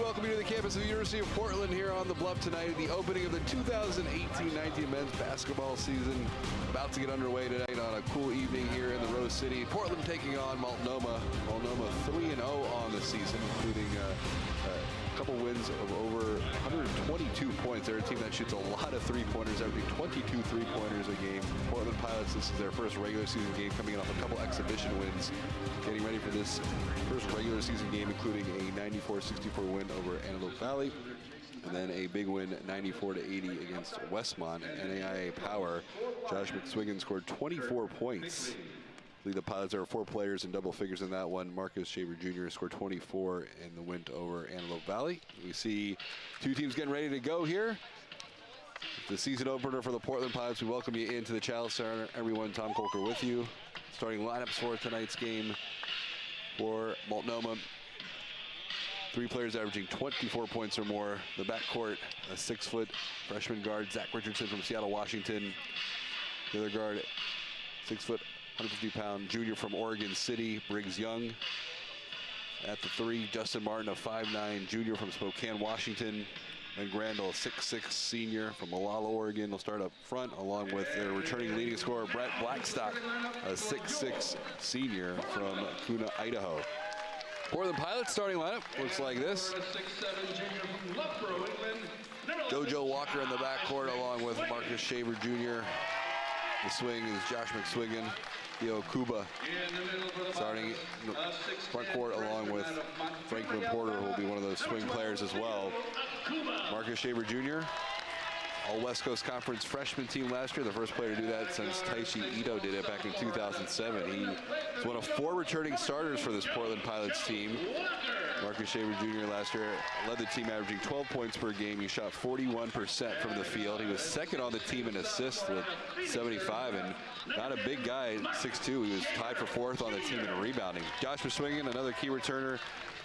welcome you to the campus of the University of Portland here on the Bluff tonight. The opening of the 2018-19 men's basketball season about to get underway tonight on a cool evening here in the Rose City. Portland taking on Multnomah. Multnomah 3-0 on the season, including a couple wins of over 122 points. They're a team that shoots a lot of three-pointers, averaging 22 three-pointers a game. Portland Pilots, this is their first regular season game, coming in off a couple exhibition wins, getting ready for this first regular season game, including a 94-64 win over Antelope Valley, and then a big win, 94-80 against Westmont in NAIA Power. Josh McSwiggan scored 24 points. I believe the Pilots are 4 players in double figures in that one. Marcus Shaver Jr. scored 24 in the win over Antelope Valley. We see two teams getting ready to go here. The season opener for the Portland Pilots. We welcome you into the Chalice Center. Everyone, Tom Colker with you. Starting lineups for tonight's game for Multnomah. 3 players averaging 24 points or more. The backcourt, a 6-foot freshman guard, Zach Richardson from Seattle, Washington. The other guard, 6-foot, 150-pound junior from Oregon City, Briggs Young. At the 3, Justin Martin, a 5'9" junior from Spokane, Washington. And Grandal, a 6'6" senior from Molalla, Oregon. They'll start up front along with their returning leading scorer, Brett Blackstock, a 6'6" senior from Kuna, Idaho. Portland Pilots starting lineup looks like this. JoJo Walker in the backcourt along with Marcus Shaver Jr. The swing is Josh McSwiggan, Theo Kuba starting front court along with Franklin Porter, who will be one of those swing players as well. Marcus Shaver Jr., all West Coast Conference freshman team last year, the first player to do that since Taishi Ito did it back in 2007. He was one of 4 returning starters for this Portland Pilots team. Marcus Shaver Jr. last year led the team, averaging 12 points per game. He shot 41% from the field. He was second on the team in assists with 75, and not a big guy, 6'2". He was tied for 4th on the team in rebounding. Josh McSwiggan, another key returner,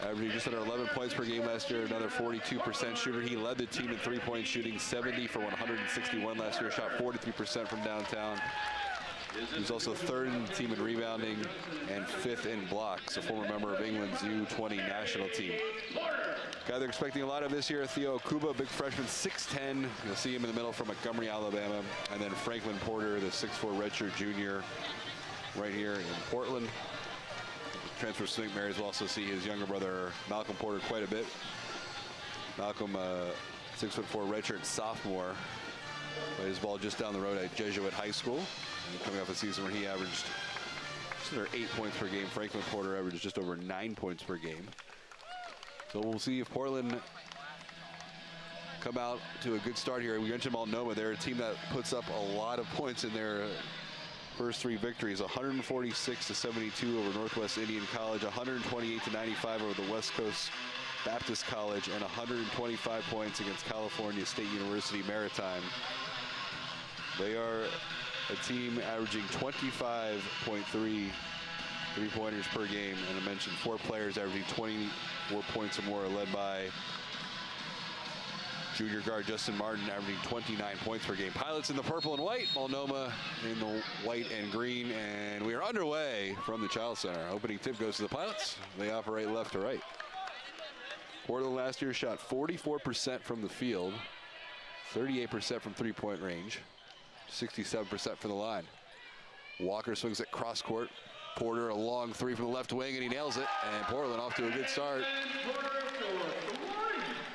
averaging just under 11 points per game last year, another 42% shooter. He led the team in 3-point shooting, 70 for 161 last year, shot 43% from downtown. He was also 3rd in the team in rebounding and 5th in blocks, a former member of England's U20 national team. Guy they're expecting a lot of this year, Theo Kuba, big freshman, 6'10". You'll see him in the middle from Montgomery, Alabama. And then Franklin Porter, the 6'4" redshirt junior, right here in Portland. Transfer St. Mary's will also see his younger brother, Malcolm Porter, quite a bit. Malcolm, 6'4" redshirt sophomore. Played his ball just down the road at Jesuit High School. And coming off a season where he averaged just under 8 points per game. Franklin Porter averaged just over 9 points per game. So we'll see if Portland come out to a good start here. We mentioned Multnomah. They're a team that puts up a lot of points in their first 3 victories. 146-72 over Northwest Indian College, 128-95 over the West Coast Baptist College, and 125 points against California State University Maritime. They are a team averaging 25.3 three-pointers per game, and I mentioned 4 players averaging 24 points or more, led by junior guard Justin Martin, averaging 29 points per game. Pilots in the purple and white, Multnomah in the white and green, and we are underway from the Chalice Center. Opening tip goes to the Pilots. They operate left to right. Portland last year shot 44% from the field, 38% from 3-point range, 67% from the line. Walker swings it cross court. Porter, a long 3 from the left wing, and he nails it. And Portland off to a good start.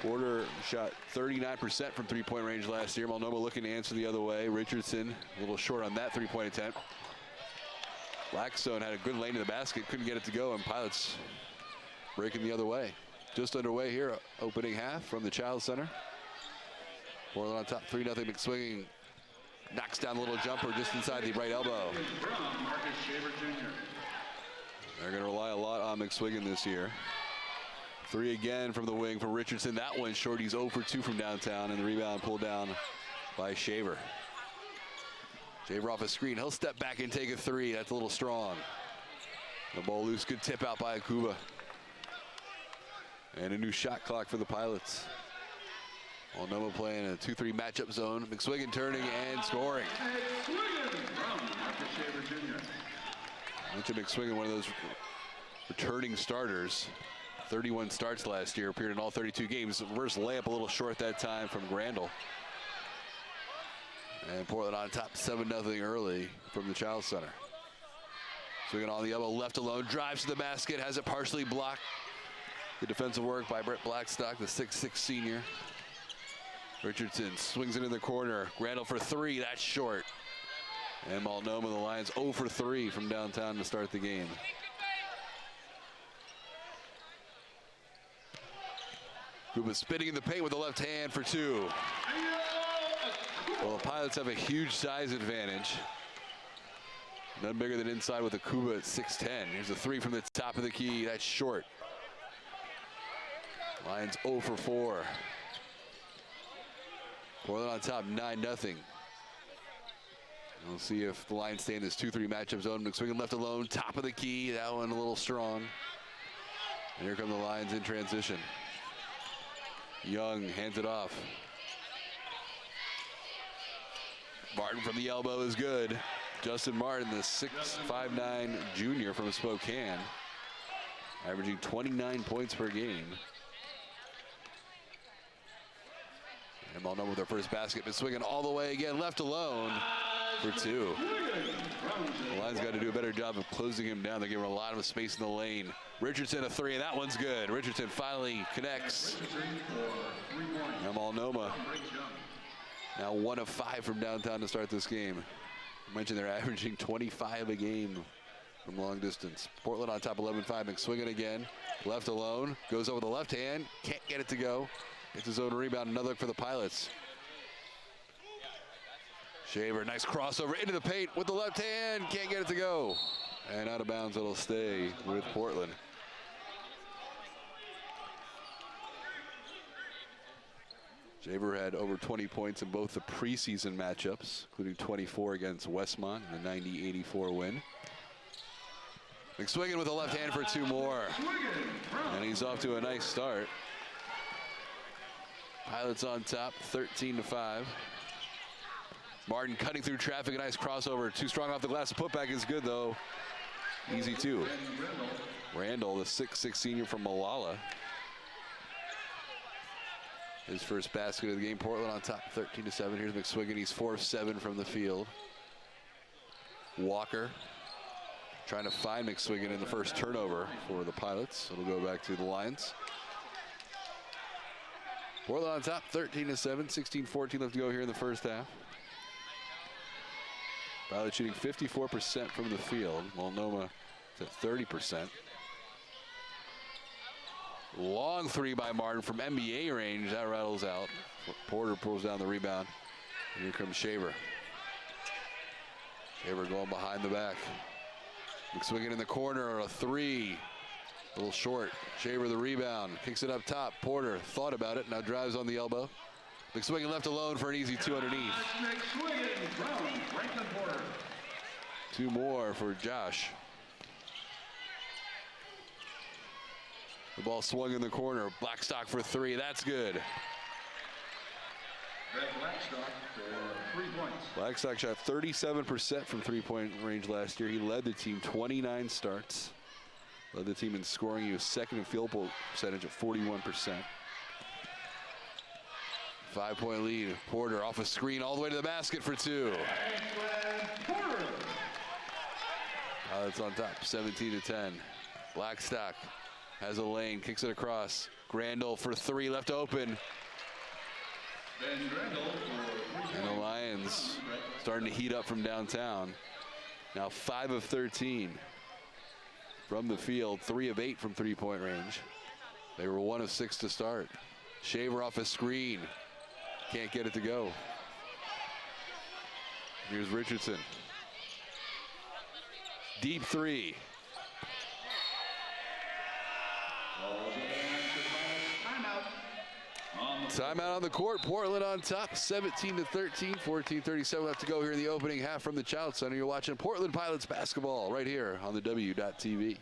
Porter shot 39% from 3-point range last year. Multnomah looking to answer the other way. Richardson a little short on that 3-point attempt. Blackstone had a good lane to the basket, couldn't get it to go, and Pilots breaking the other way. Just underway here, opening half from the Chalice Center. Portland on top, 3-0. McSwiggan knocks down a little jumper just inside the right elbow. They're going to rely a lot on McSwiggan this year. 3 again from the wing from Richardson. That one short. He's 0 for 2 from downtown, and the rebound pulled down by Shaver. Shaver off a screen. He'll step back and take a 3. That's a little strong. The ball loose. Good tip out by Akuba. And a new shot clock for the Pilots. Multnomah playing a 2-3 matchup zone. McSwiggan turning and scoring. Mentioned McSwiggan, one of those returning starters. 31 starts last year, appeared in all 32 games. Reverse layup a little short that time from Grandal. And Portland on top 7-0 early from the Child Center. Swinging on the elbow, left alone, drives to the basket, has it partially blocked. Good defensive work by Brett Blackstock, the 6'6" senior. Richardson swings it in the corner. Grandal for three, that's short. And Multnomah, the Lions 0 for 3 from downtown to start the game. Kuba spinning in the paint with the left hand for two. Well, the Pilots have a huge size advantage. None bigger than inside with a Kuba at 6'10". Here's a three from the top of the key, that's short. Lions 0 for 4. Portland on top 9-0. We'll see if the Lions stay in this 2-3 matchup zone. McSwingen left alone, top of the key. That one a little strong. And here come the Lions in transition. Young hands it off. Martin from the elbow is good. Justin Martin, the 6'5" junior from Spokane, averaging 29 points per game. And Multnomah with their first basket, but swinging all the way again, left alone for two. The Lions got to do a better job of closing him down. They're giving a lot of space in the lane. Richardson a three, and that one's good. Richardson finally connects. Now Multnomah now 1 of 5 from downtown to start this game. I mentioned they're averaging 25 a game from long distance. Portland on top 11-5. McSwingen again, left alone, goes over the left hand, can't get it to go. Gets his own rebound, another look for the Pilots. Shaver, nice crossover into the paint with the left hand, can't get it to go. And out of bounds, it'll stay with Portland. Shaver had over 20 points in both the preseason matchups, including 24 against Westmont in the 90-84 win. McSwingen with the left hand for two more. And he's off to a nice start. Pilots on top, 13-5. Martin cutting through traffic, a nice crossover. Too strong off the glass. The putback is good, though. Easy, too. Randall, the 6'6" senior from Malala. His first basket of the game. Portland on top, 13-7. Here's McSwingen. He's 4 of 7 from the field. Walker trying to find McSwingen in the first turnover for the Pilots. It'll go back to the Lions. Portland on top, 13-7, 16-14 left to go here in the first half. Pilots shooting 54% from the field. Multnomah is at 30%. Long three by Martin from NBA range. That rattles out. Porter pulls down the rebound. And here comes Shaver. Shaver going behind the back. McSwingen in the corner, a three. A little short. Shaver the rebound. Kicks it up top. Porter thought about it. Now drives on the elbow. McSwingen left alone for an easy two underneath. Two more for Josh. The ball swung in the corner. Blackstock for three. That's good. Blackstock shot 37% from three-point range last year. He led the team 29 starts. Led the team in scoring. He was second in field goal percentage at 41%. 5-point lead. Porter off a screen all the way to the basket for two. Pilots on top, 17-10. Blackstock has a lane, kicks it across. Grandal for three, left open. And the Lions starting to heat up from downtown. Now 5 of 13 from the field, 3 of 8 from three-point range. They were 1 of 6 to start. Shaver off a screen. Can't get it to go. Here's Richardson. Deep three. Timeout on the court. Portland on top, 17-13, 14:37 left to go here in the opening half from the Child Center. You're watching Portland Pilots basketball right here on the W.TV.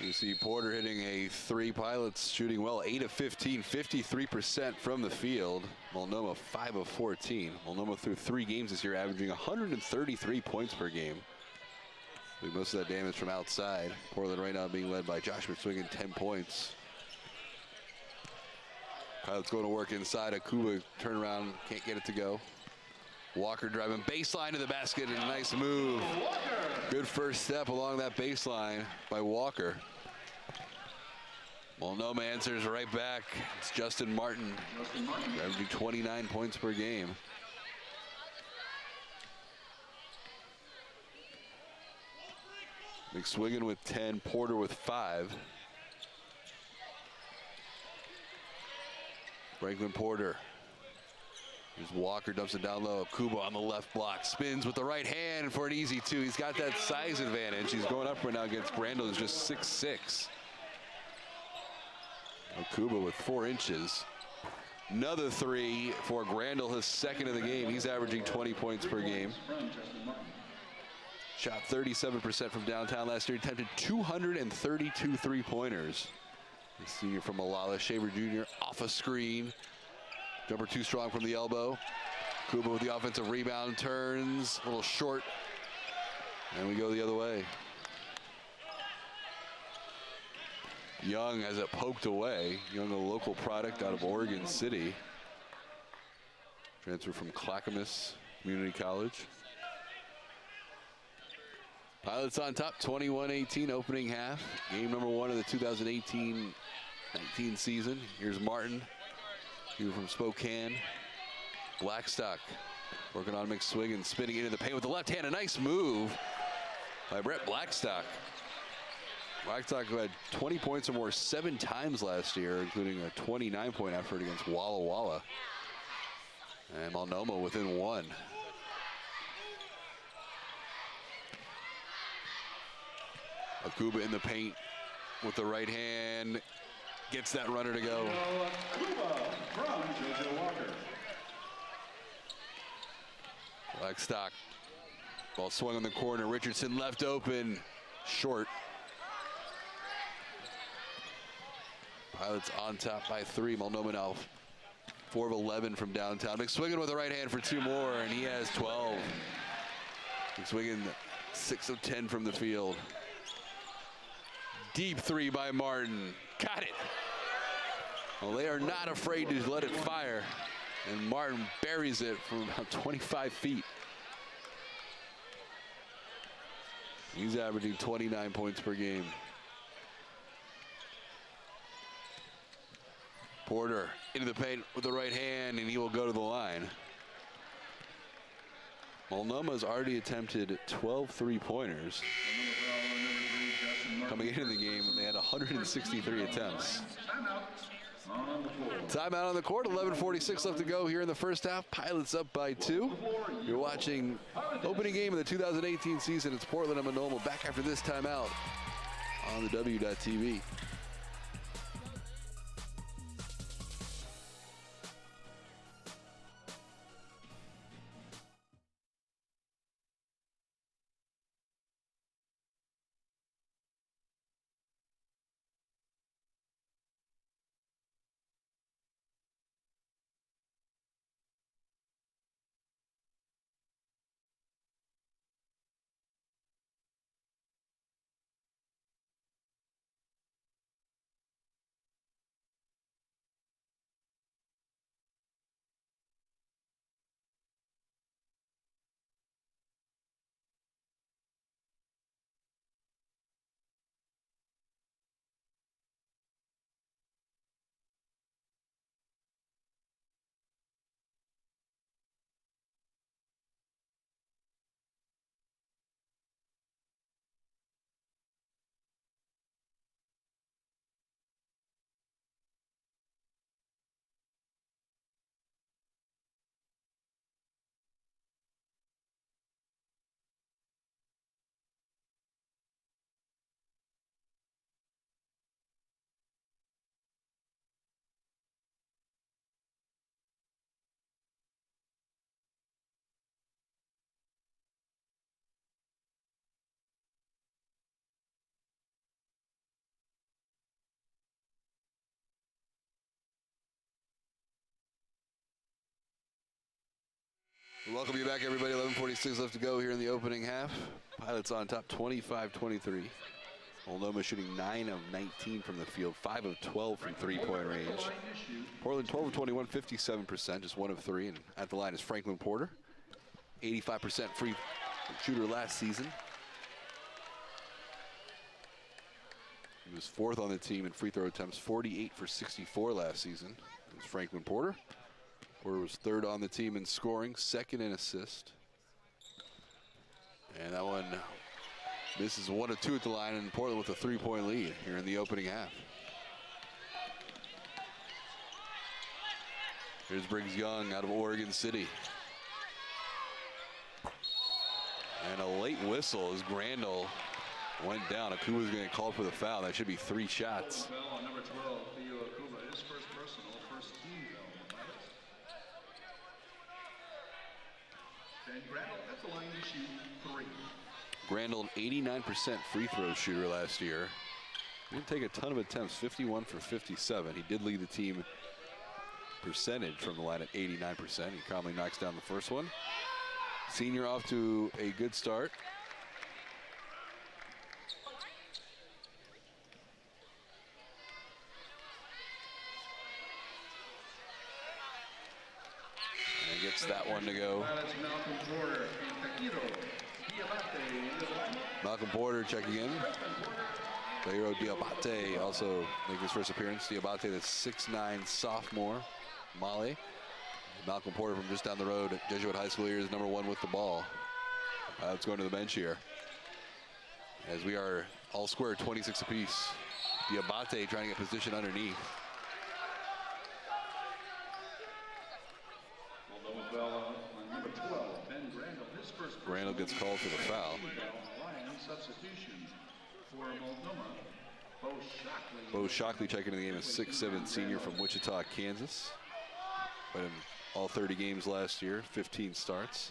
You see Porter hitting a 3, Pilots shooting well, 8 of 15, 53% from the field. Multnomah 5 of 14. Multnomah through 3 games this year, averaging 133 points per game. With most of that damage from outside. Portland right now being led by Josh McSwingen, 10 points. Pilots going to work inside. Akuba turnaround, can't get it to go. Walker driving baseline to the basket, and a nice move. Good first step along that baseline by Walker. Multnomah answers right back. It's Justin Martin, averaging 29 points per game. McSwingen with 10, Porter with 5. Franklin Porter. Here's Walker, dumps it down low. Kuba on the left block, spins with the right hand for an easy 2. He's got that size advantage. He's going up right now against Grandel, who's just 6'6". Kuba with 4 inches. Another 3 for Grandel, his second of the game. He's averaging 20 points per game. Shot 37% from downtown last year. Attempted 232 three-pointers. The senior from Malala, Shaver Jr. off a screen. Jumper too strong from the elbow. Kuba with the offensive rebound, turns a little short, and we go the other way. Young has it poked away. Young, a local product out of Oregon City. Transfer from Clackamas Community College. Pilots on top, 21-18 opening half. Game number 1 of the 2018-19 season. Here's Martin, he from Spokane. Blackstock working on McSwingen, spinning into the paint with the left hand. A nice move by Brett Blackstock. Blackstock, who had 20 points or more 7 times last year, including a 29-point effort against Walla Walla. And Multnomah within 1. Akuba in the paint with the right hand, gets that runner to go. Blackstock, ball swung on the corner. Richardson left open, short. Pilots on top by 3. Multnomah now 4 of 11 from downtown. McSwingen with the right hand for 2 more, and he has 12. McSwingen 6 of 10 from the field. Deep 3 by Martin. Got it. Well, they are not afraid to let it fire. And Martin buries it from about 25 feet. He's averaging 29 points per game. Porter into the paint with the right hand, and he will go to the line. Multnomah's already attempted 12 three-pointers. Coming into the game, they had 163 attempts. Timeout on the court, 11:46 left to go here in the first half. Pilots up by 2. You're watching opening game of the 2018 season. It's Portland and Multnomah back after this timeout on the W.TV. Welcome you back, everybody. 11:46 left to go here in the opening half. Pilots on top, 25-23. Multnomah shooting 9 of 19 from the field, 5 of 12 from three-point range. Portland 12 of 21, 57%, just 1 of 3. And at the line is Franklin Porter, 85% free shooter last season. He was 4th on the team in free throw attempts, 48 for 64 last season. It was Franklin Porter. Porter was 3rd on the team in scoring, 2nd in assist. And that one misses 1 of 2 at the line, and Portland with a 3-point lead here in the opening half. Here's Briggs Young out of Oregon City. And a late whistle as Grandal went down. Akuba's going to get called for the foul. That should be 3 shots. Number 12, Theo Akuba, his first personal, first team foul. And Grandal at the line to shoot 3. Grandal, an 89% free throw shooter last year. Didn't take a ton of attempts, 51 for 57. He did lead the team percentage from the line at 89%. He calmly knocks down the first one. Senior off to a good start. And gets that one to go. Malcolm Porter checking in. Bayro Diabate also making his first appearance. Diabate, the 6'9" sophomore, Mali. Malcolm Porter from just down the road at Jesuit High School here is number 1 with the ball. Let's go to the bench here. As we are all square, 26 apiece. Diabate trying to get position underneath. Number 12, Ben Grandal, his first Grandal gets called for the foul. Substitution for Multnomah, Bo Shockley checking in the game, a 6'7" senior from Wichita, Kansas. Played in all 30 games last year, 15 starts.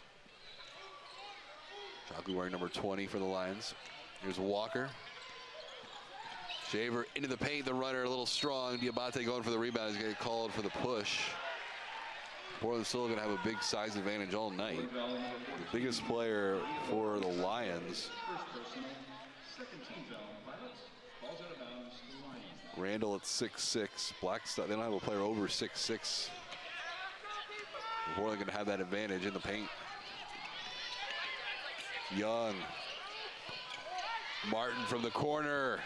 Shockley wearing number 20 for the Lions. Here's Walker. Shaver into the paint, the runner a little strong. Diabate going for the rebound. He's going to get called for the push. Portland's still going to have a big size advantage all night. The biggest player for the Lions. Randall at 6'6". Blackstock, they don't have a player over 6'6". Portland going to have that advantage in the paint. Young. Martin from the corner.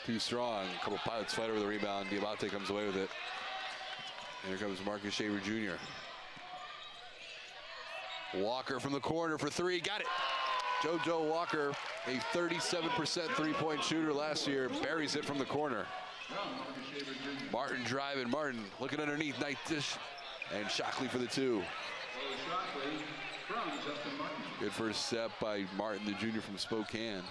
Too strong. A couple Pilots fight over the rebound. Diabate comes away with it. And here comes Marcus Shaver Jr. Walker from the corner for 3. Got it. JoJo Walker, a 37% three-point shooter last year, buries it from the corner. Martin driving. Martin looking underneath. Nice dish. And Shockley for the 2. Good first step by Martin, the junior from Spokane.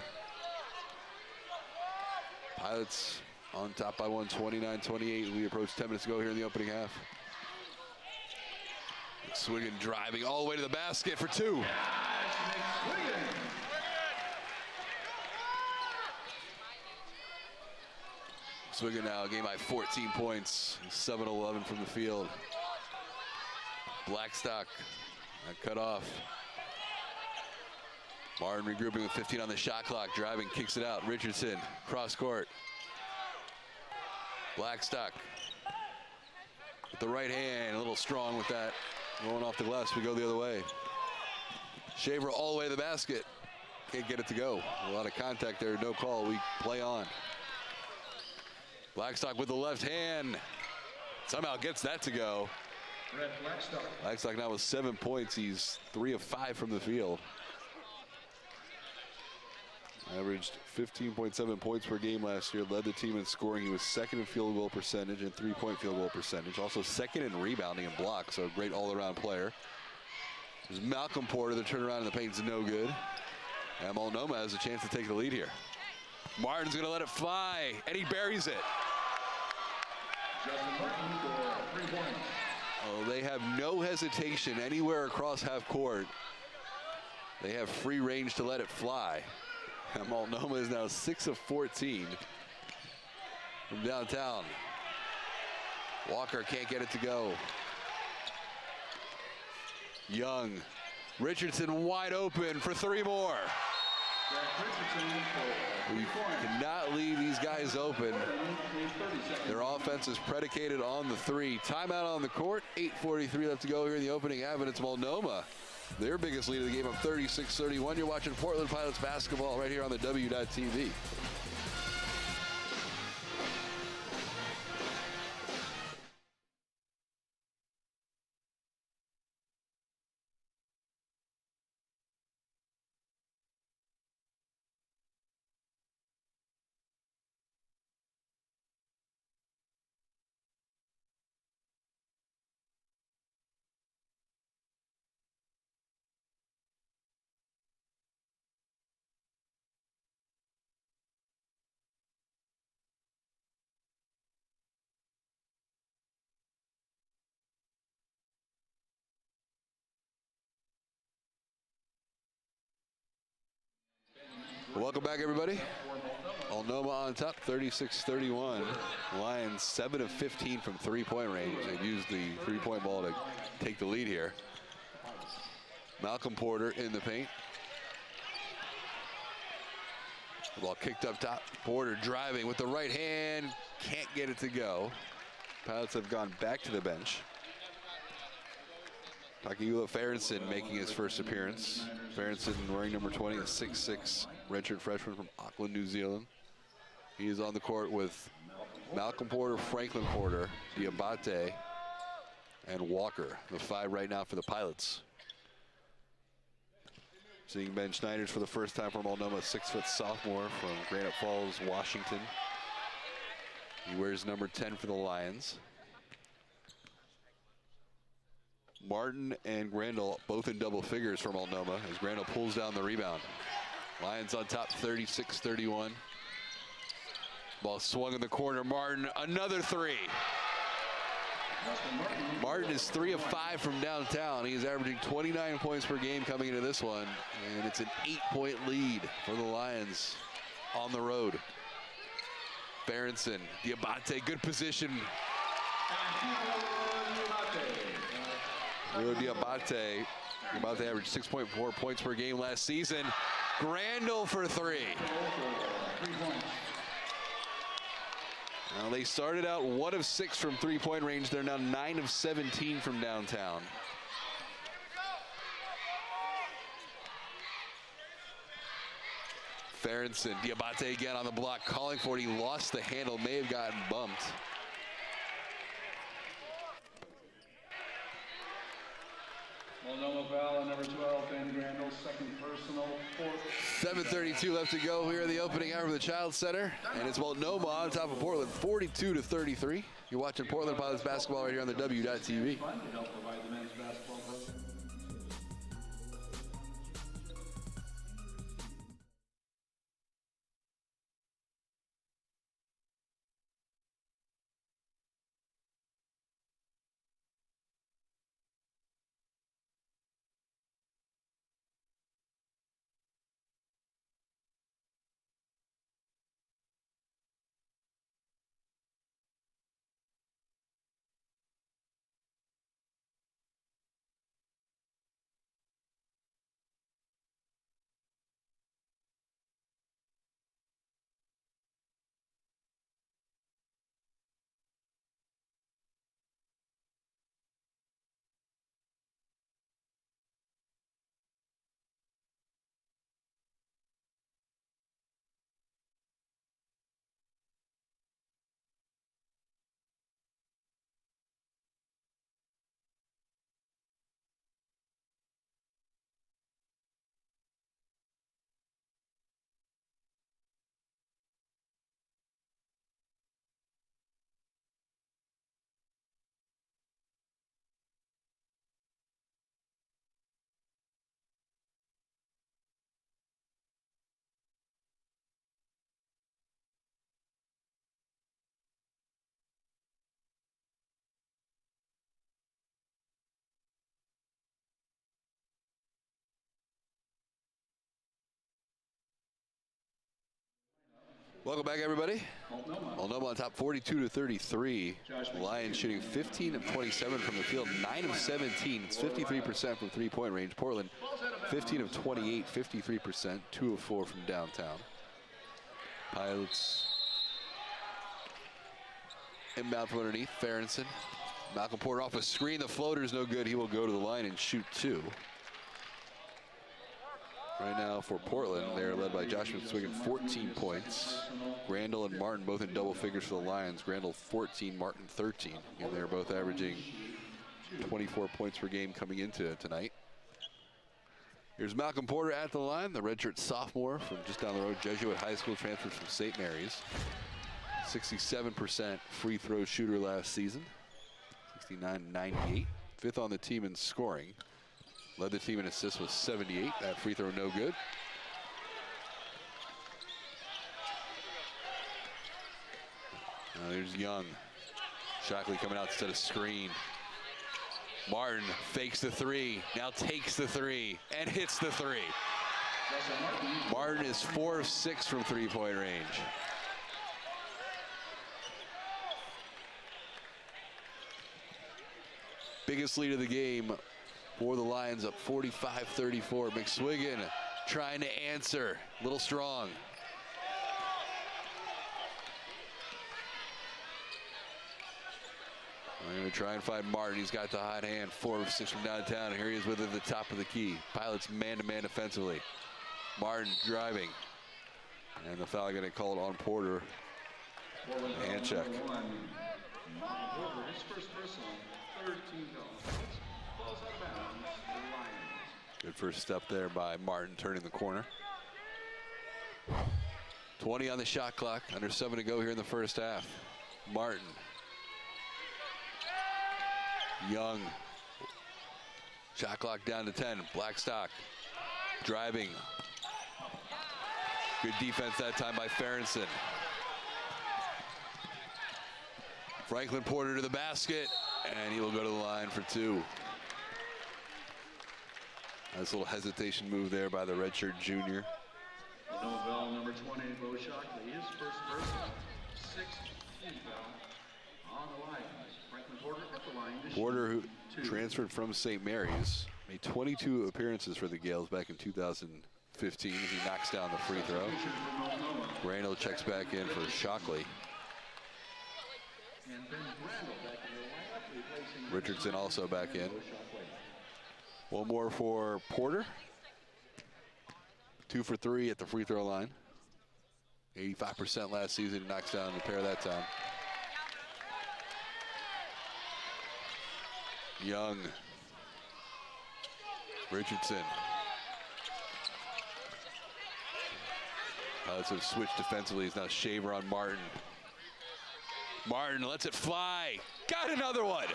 Pilots on top by 129-28. We approach 10 minutes to go here in the opening half. Swinging, driving all the way to the basket for 2. Swinging now, game by 14 points, 7-11 from the field. Blackstock cut off. Martin regrouping with 15 on the shot clock, driving, kicks it out. Richardson, cross court. Blackstock with the right hand, a little strong with that. Going off the glass, we go the other way. Shaver all the way to the basket. Can't get it to go. A lot of contact there, no call, we play on. Blackstock with the left hand. Somehow gets that to go. Blackstock now with 7 points. He's 3 of 5 from the field. Averaged 15.7 points per game last year. Led the team in scoring. He was 2nd in field goal percentage and 3-point field goal percentage. Also 2nd in rebounding and blocks. So a great all-around player. There's Malcolm Porter. The turnaround in the paint is no good. And Multnomah has a chance to take the lead here. Martin's going to let it fly, and he buries it. Oh, they have no hesitation anywhere across half court. They have free range to let it fly. And Multnomah is now 6 of 14 from downtown. Walker can't get it to go. Young. Richardson wide open for 3 more. We cannot leave these guys open. Their offense is predicated on the 3. Timeout on the court. 8:43 left to go here in the opening half, and it's Multnomah. Their biggest lead of the game of 36-31. You're watching Portland Pilots basketball right here on the W.TV. Welcome back, everybody. Multnomah on top, 36-31. Lions 7 of 15 from 3-point range. They've used the 3-point ball to take the lead here. Malcolm Porter in the paint. The ball kicked up top. Porter driving with the right hand. Can't get it to go. Pilots have gone back to the bench. Takiula Farrenson making his first appearance. Farrenson wearing number 20, a 6'6" redshirt freshman from Auckland, New Zealand. He is on the court with Malcolm Porter, Franklin Porter, Diabate, and Walker, the 5 right now for the Pilots. Seeing Ben Schneiders for the first time from Multnomah, 6-foot sophomore from Granite Falls, Washington. He wears number 10 for the Lions. Martin and Grandal both in double figures for Multnomah as Grandal pulls down the rebound. Lions on top, 36-31. Ball swung in the corner. Martin, another 3. Martin is 3 of 5 from downtown. He is averaging 29 points per game coming into this one, and it's an 8-point lead for the Lions on the road. Farrenson, Diabate, good position. Diabate averaged 6.4 points per game last season. Grandal for 3. Now they started out 1 of 6 from 3-point range. They're now 9 of 17 from downtown. Farrenson, Diabate again on the block, calling for it. He lost the handle, may have gotten bumped. Multnomah foul on number 12, Ben Grandal, second personal, 7:32 left to go here in the opening hour of the Child Center, and it's Multnomah on top of Portland, 42-33. You're watching Portland Pilots basketball right here on the W.TV. Welcome back, everybody. Multnomah. Multnomah on top 42-33. Lions shooting 15 of 27 from the field, 9 of 17. It's 53% from three-point range. Portland 15 of 28, 53%, 2 of 4 from downtown. Pilots inbound from underneath. Farrenson. Malcolm Porter off a screen. The floater's no good. He will go to the line and shoot 2. Right now for Portland, they're led by Josh McSwiggan, 14 points. Grandal and Martin both in double figures for the Lions. Grandal 14, Martin 13. And they're both averaging 24 points per game coming into tonight. Here's Malcolm Porter at the line, the redshirt sophomore from just down the road, Jesuit High School, transferred from St. Mary's. 67% free throw shooter last season. 69-98. 5th on the team in scoring. Led the team in assists with 78. That free throw no good. Now there's Young. Shockley coming out instead of screen. Martin fakes the 3, now takes the 3, and hits the 3. Martin is 4 of 6 from three-point range. Biggest lead of the game for the Lions, up 45-34. McSwiggan trying to answer, a little strong. We're going to try and find Martin. He's got the hot hand, 4 of 6 from downtown. Here he is with it at the top of the key. Pilots man-to-man offensively. Martin driving. And the foul going to call it on Porter. Hand check. His first personal, 13 goals. Balls out of bounds, the Lions. Good first step there by Martin, turning the corner. 20 on the shot clock, under 7 to go here in the first half. Martin. Young. Shot clock down to 10. Blackstock driving. Good defense that time by Farrenson. Franklin Porter to the basket, and he will go to the line for 2. Nice little hesitation move there by the redshirt junior. Multnomah Bell, number 20, Bo Shockley, his first personal, 6th team foul on the Lions. Franklin Porter at the line. Porter, who transferred from St. Mary's, made 22 appearances for the Gales back in 2015. He knocks down the free throw. Grandal checks back in for Shockley. Richardson also back in. One more for Porter. 2 for 3 at the free throw line. 85% last season, knocks down the pair that time. Young. Richardson. Pilots have switched defensively. It's now Shaver on Martin. Martin lets it fly. Got another one.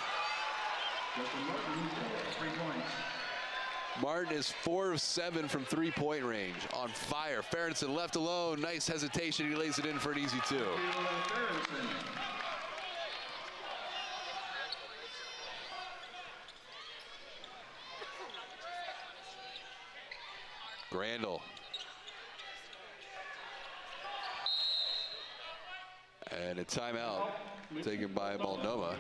Martin is 4 of 7 from three-point range. On fire. Farrenson left alone. Nice hesitation. He lays it in for an easy 2. Grandal. And a timeout taken by Multnomah.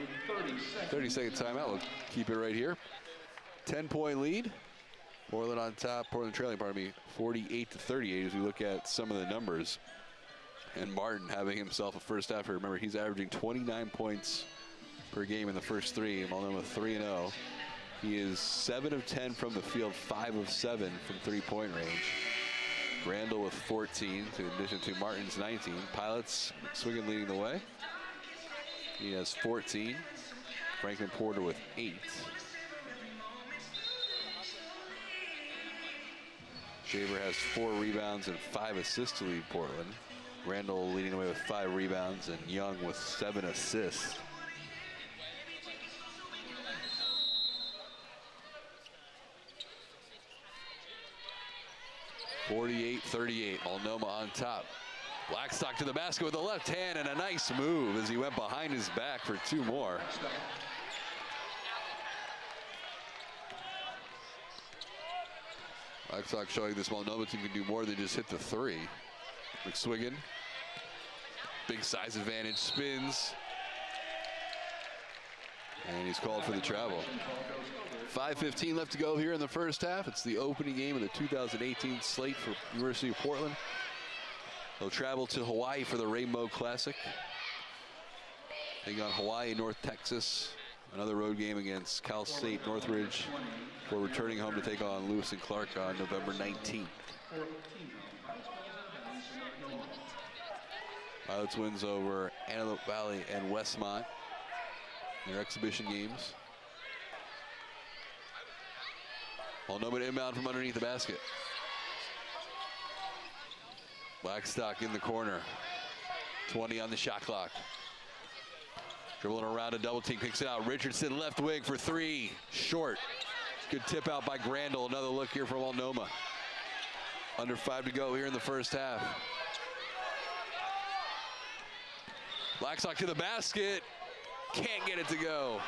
30-second timeout. We'll keep it right here. 10-point lead. Portland on top. Portland trailing, pardon me, 48-38 as we look at some of the numbers. And Martin having himself a first half. Remember, he's averaging 29 points per game in the first 3. Multnomah 3-0. He is 7 of 10 from the field, 5 of 7 from three-point range. Grandal with 14, in addition to Martin's 19. Pilots, McSwiggan leading the way. He has 14. Franklin Porter with 8. Shaver has 4 rebounds and 5 assists to lead Portland. Grandal leading the way with 5 rebounds, and Young with 7 assists. (48-38). Multnomah on top. Blackstock to the basket with the left hand, and a nice move as he went behind his back for 2 more. Blackstock showing this Multnomah team can do more than just hit the 3. McSwiggan Big size advantage, spins. And he's called for the travel. 5:15 left to go here in the first half. It's the opening game of the 2018 slate for University of Portland. They'll travel to Hawaii for the Rainbow Classic. Taking on Hawaii, North Texas. Another road game against Cal State Northridge before returning home to take on Lewis and Clark on November 19th. Pilots wins over Antelope Valley and Westmont in their exhibition games. Multnomah inbound from underneath the basket. Blackstock in the corner. 20 on the shot clock. Dribbling around a double team, kicks it out. Richardson left wing for three. Short. Good tip out by Grandel. Another look here from Multnomah. Under 5 to go here in the first half. Blackstock to the basket. Can't get it to go.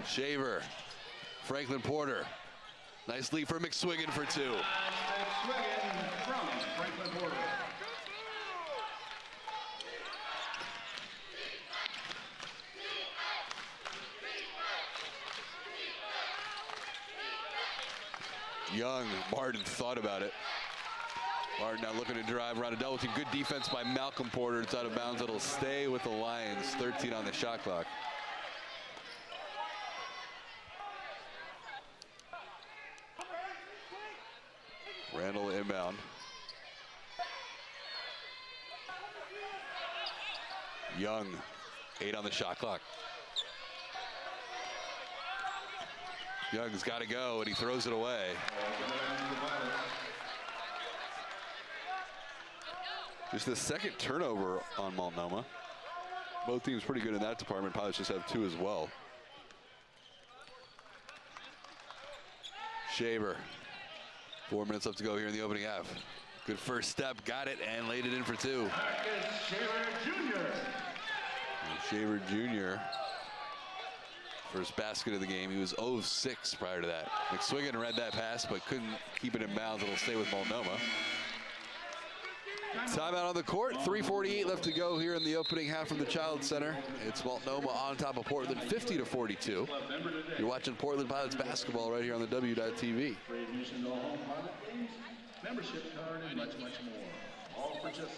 Shaver. Franklin Porter. Nice lead for McSwiggan for two. McSwiggan from Franklin Porter. Young, Martin thought about it. Martin now looking to drive around a double team. Good defense by Malcolm Porter. It's out of bounds. It'll stay with the Lions. 13 on the shot clock. Randall inbound. Young, 8 on the shot clock. Young's got to go, and he throws it away. Just the second turnover on Multnomah. Both teams pretty good in that department. Pilots just have 2 as well. Shaver. 4 minutes left to go here in the opening half. Good first step, got it, and laid it in for 2. Shaver Jr. First basket of the game. He was 0 of 6 prior to that. McSwiggan read that pass, but couldn't keep it in bounds. It'll stay with Multnomah. Timeout on the court. 3:48 left to go here in the opening half from the Child Center. It's Multnomah on top of Portland, 50-42. You're watching Portland Pilots basketball right here on the W.TV. Membership card and much, much more. All for just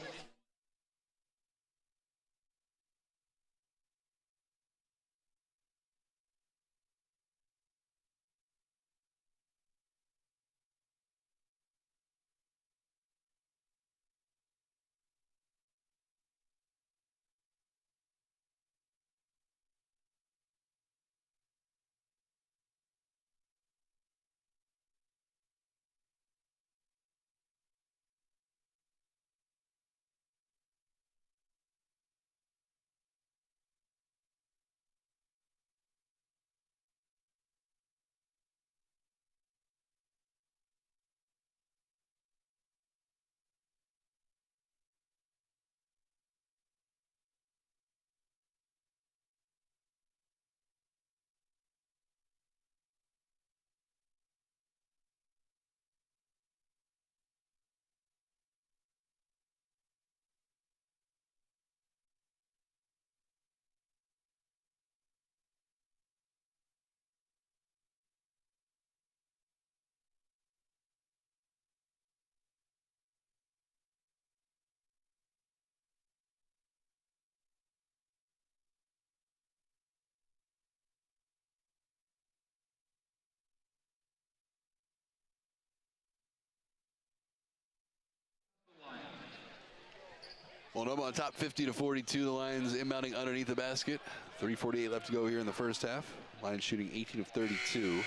Multnomah on top 50-42. The Lions inbounding underneath the basket. 3:48 left to go here in the first half. Lions shooting 18 of 32.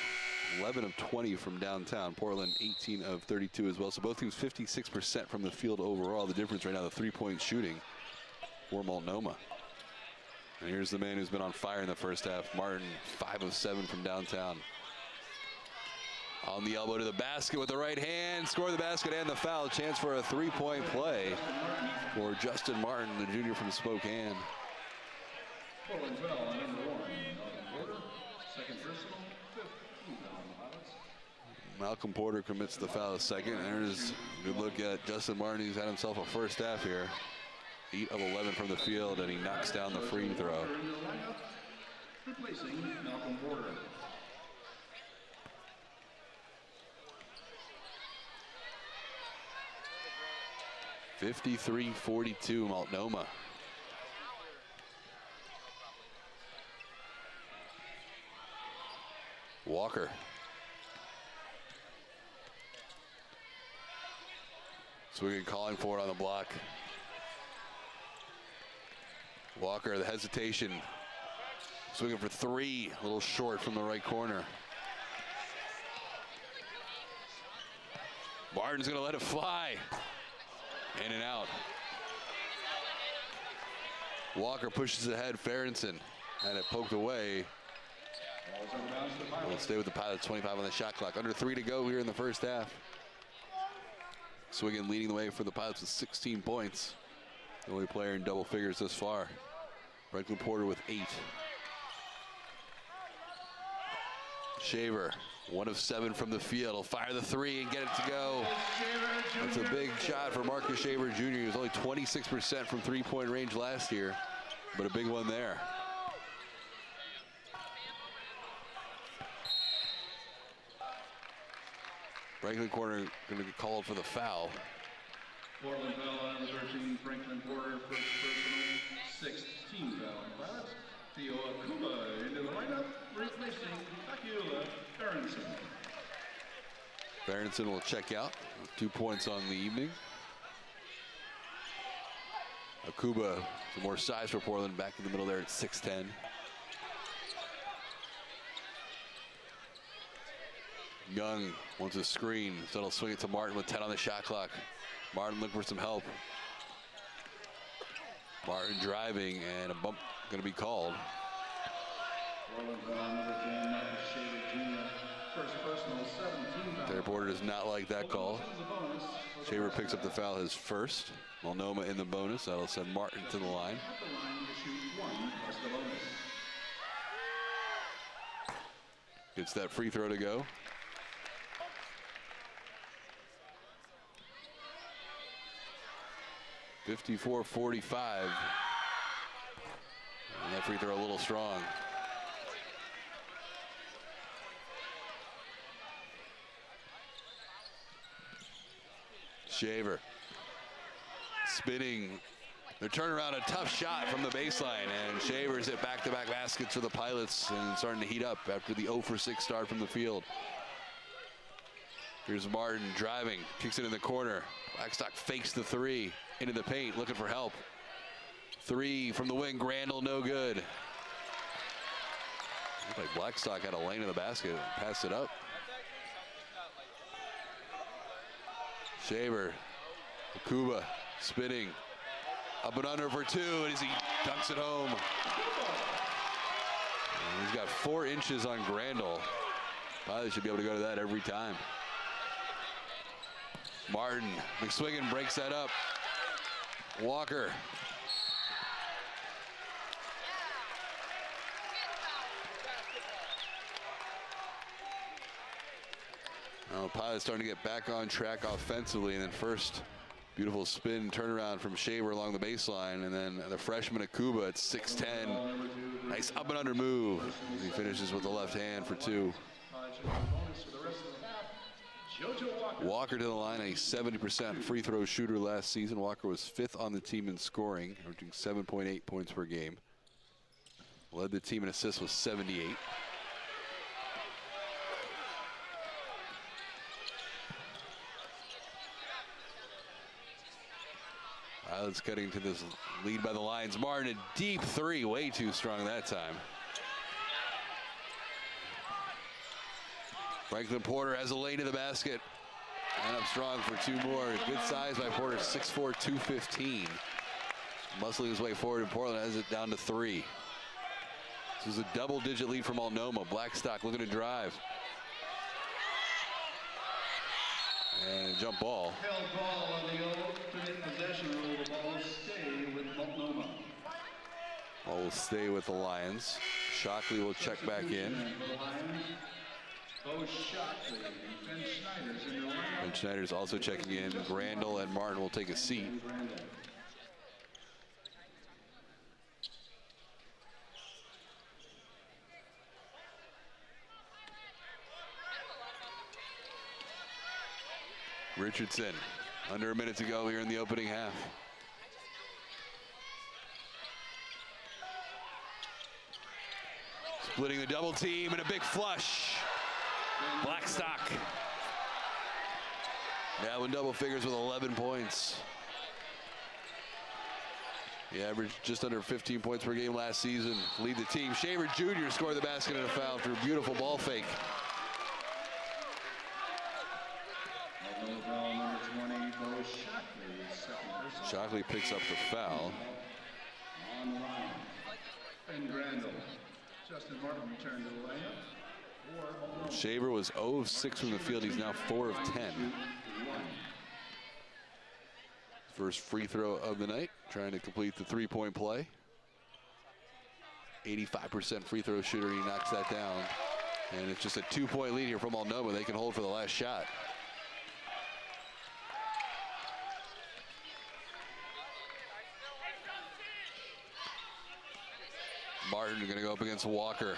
11 of 20 from downtown. Portland 18 of 32 as well. So both teams 56% from the field overall. The difference right now, the 3-point shooting for Multnomah. And here's the man who's been on fire in the first half. Martin, 5 of 7 from downtown. On the elbow to the basket with the right hand. Score the basket and the foul. Chance for a 3-point play for Justin Martin, the junior from Spokane. Portland foul on number 1, Malcolm Porter. Second personal, 15 foul on the Pilots. Malcolm Porter commits the foul a second. There's a good look at Justin Martin. He's had himself a first half here. 8 of 11 from the field, and he knocks down the free throw. Replacing Malcolm Porter. 53-42 Multnomah. Walker. Swinging, calling for it on the block. Walker, the hesitation. Swinging for three, a little short from the right corner. Martin's gonna let it fly. In and out. Walker pushes ahead. Ferentsen had it poked away. We'll stay with the Pilots. 25 on the shot clock. Under 3 to go here in the first half. Swingen leading the way for the Pilots with 16 points. The only player in double figures thus far. Franklin Porter with 8. Shaver, 1 of 7 from the field. He'll fire the 3 and get it to go. That's a big shot for Marcus Shaver Jr. He was only 26% from three-point range last year, but a big one there. Franklin Porter going to get called for the foul. Portland foul on number 13, Franklin Porter, first personal, 6th team foul. Pilots, Theo Akuba into the lineup, replacing Akula Ferentsen. Ferentsen will check out with 2 points on the evening. Akuba, some more size for Portland, back in the middle there at 6'10". Young wants a screen, so he'll swing it to Martin with 10 on the shot clock. Martin looking for some help. Martin driving, and a bump going to be called. The reporter does not like that call. Shaver picks up the foul, his first. Multnomah in the bonus. That'll send Martin to the line. Gets that free throw to go. (54-45). And that free throw a little strong. Shaver spinning. They're turning around a tough shot from the baseline, and Shaver's hit back-to-back baskets for the Pilots and starting to heat up after the 0 for 6 start from the field. Here's Martin driving, kicks it in the corner. Blackstock fakes the 3 into the paint, looking for help. 3 from the wing, Grandal, no good. Looked like Blackstock had a lane in the basket, passed it up. Shaver, Akuba spinning, up and under for 2, and as he dunks it home. And he's got 4 inches on Grandal. Probably should be able to go to that every time. Martin, McSwingen breaks that up. Walker. Now, Pilots starting to get back on track offensively, and then first beautiful spin turnaround from Shaver along the baseline, and then the freshman Akuba at 6'10". Nice up and under move. He finishes with the left hand for 2. Walker to the line, a 70% free throw shooter last season. Walker was 5th on the team in scoring, averaging 7.8 points per game. Led the team in assists with 78. Pilots cutting to this lead by the Lions. Martin, a deep 3, way too strong that time. Franklin Porter has a lane to the basket. And up strong for 2 more. Good size by Porter, 6'4", 215. Muscling his way forward, and Portland has it down to 3. This is a double-digit lead for Multnomah. Blackstock looking to drive. And a jump ball. Held ball on the alternate possession rule. The ball will stay with Multnomah. Ball will stay with the Lions. Shockley will check back in. Bo Shockley and Ben Schneider's in the lineup. Ben Schneider's also checking in. Grandel and Martin will take a seat. Richardson, under a minute to go here in the opening half. Splitting the double team and a big flush. Blackstock. Now in double figures with 11 points. He averaged just under 15 points per game last season. Lead the team. Shaver Jr. scored the basket and a foul through a beautiful ball fake. Number 20, Bo Shockley, second person. Shockley picks up the foul. On the line. Ben Grandel. Justin Martin returned to the lineup. Shaver was 0 of 6 from the field. He's now 4 of 10. First free throw of the night, trying to complete the three-point play. 85% free throw shooter. He knocks that down. And it's just a 2-point lead here from Multnomah. They can hold for the last shot. Martin going to go up against Walker.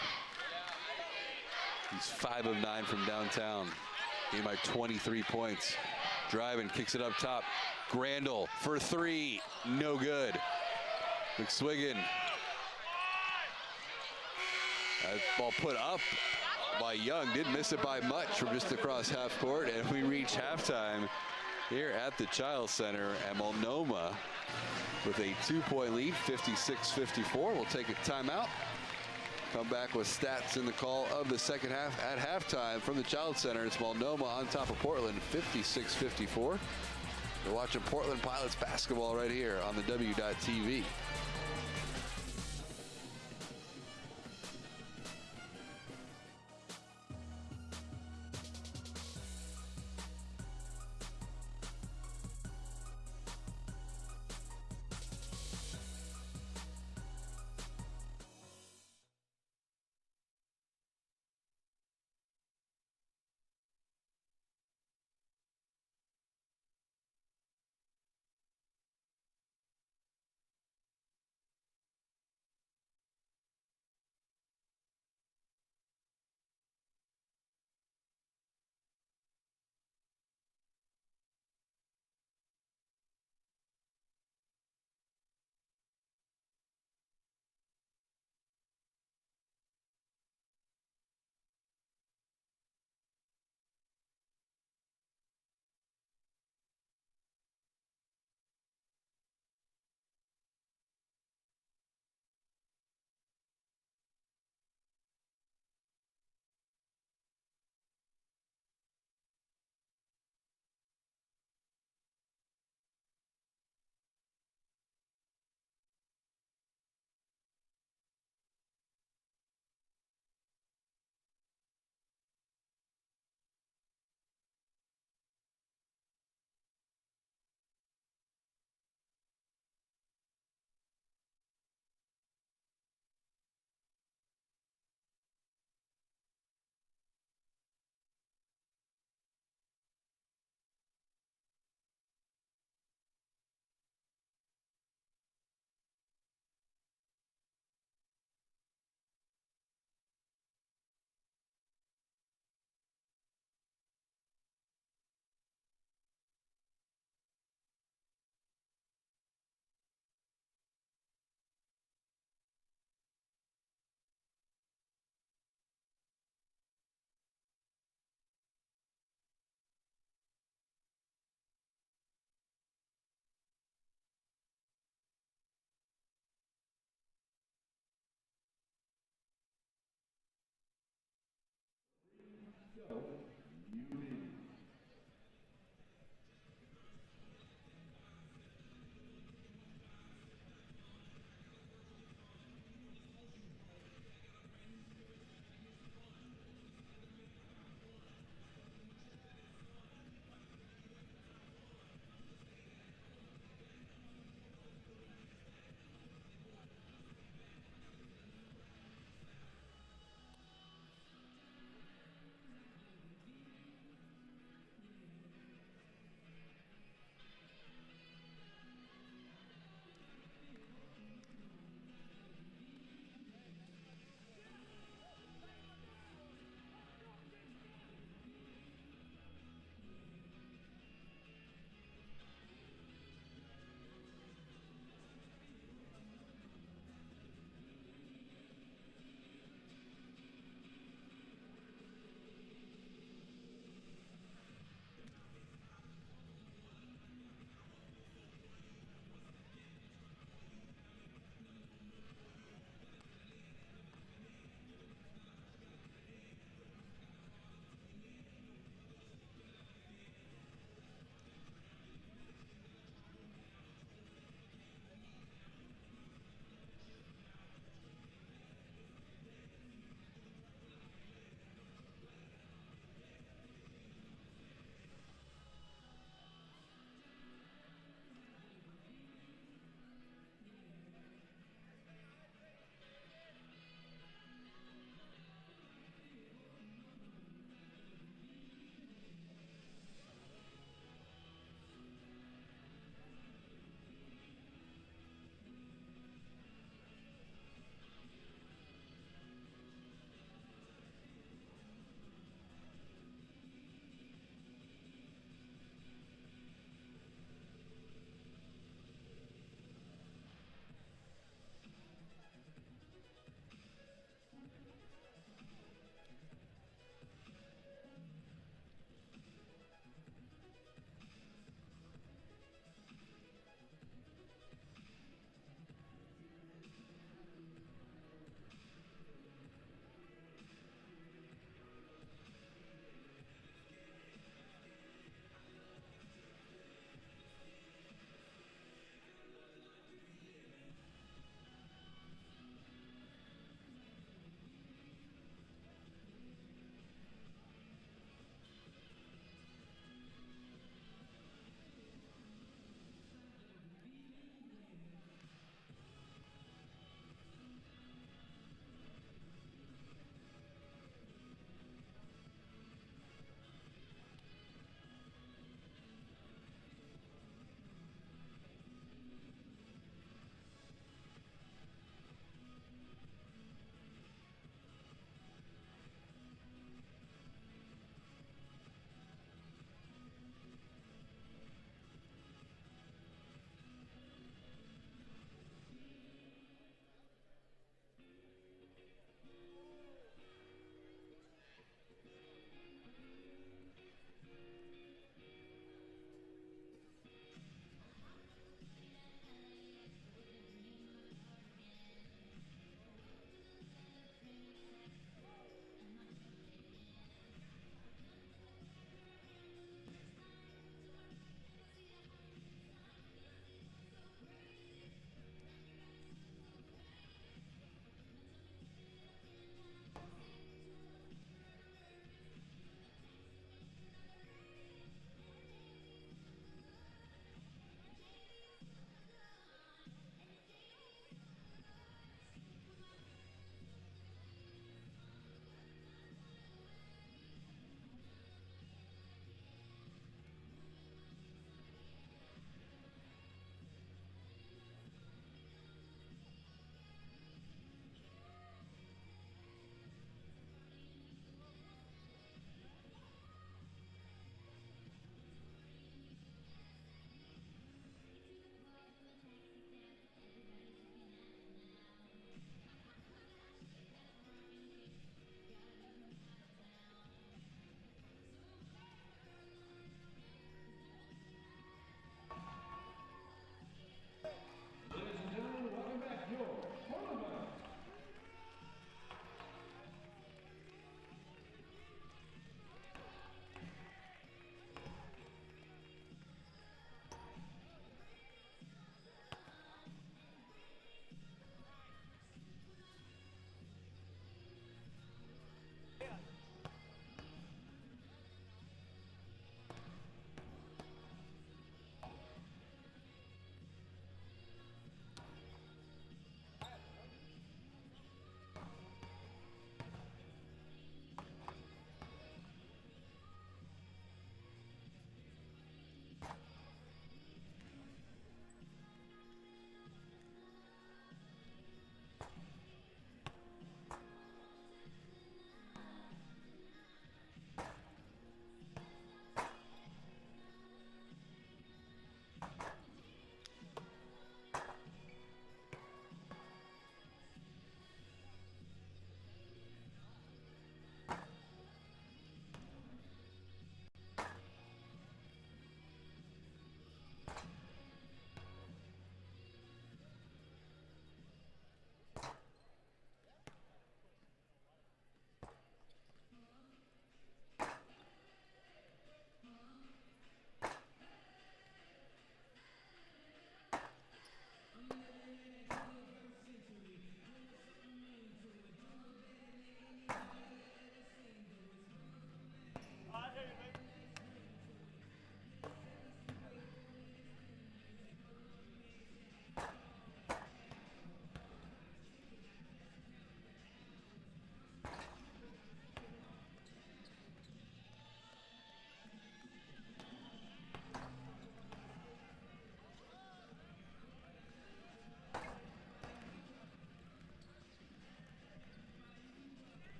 He's 5 of 9 from downtown. Game by 23 points. Driving, kicks it up top. Grandel for 3, no good. McSwiggan. That ball put up by Young, didn't miss it by much from just across half court, and we reach halftime here at the Child Center, and Multnomah with a 2-point lead, 56-54. We'll take a timeout. Come back with stats in the call of the second half at halftime from the Child Center. It's Multnomah on top of Portland, 56-54. You're watching Portland Pilots basketball right here on the W.TV.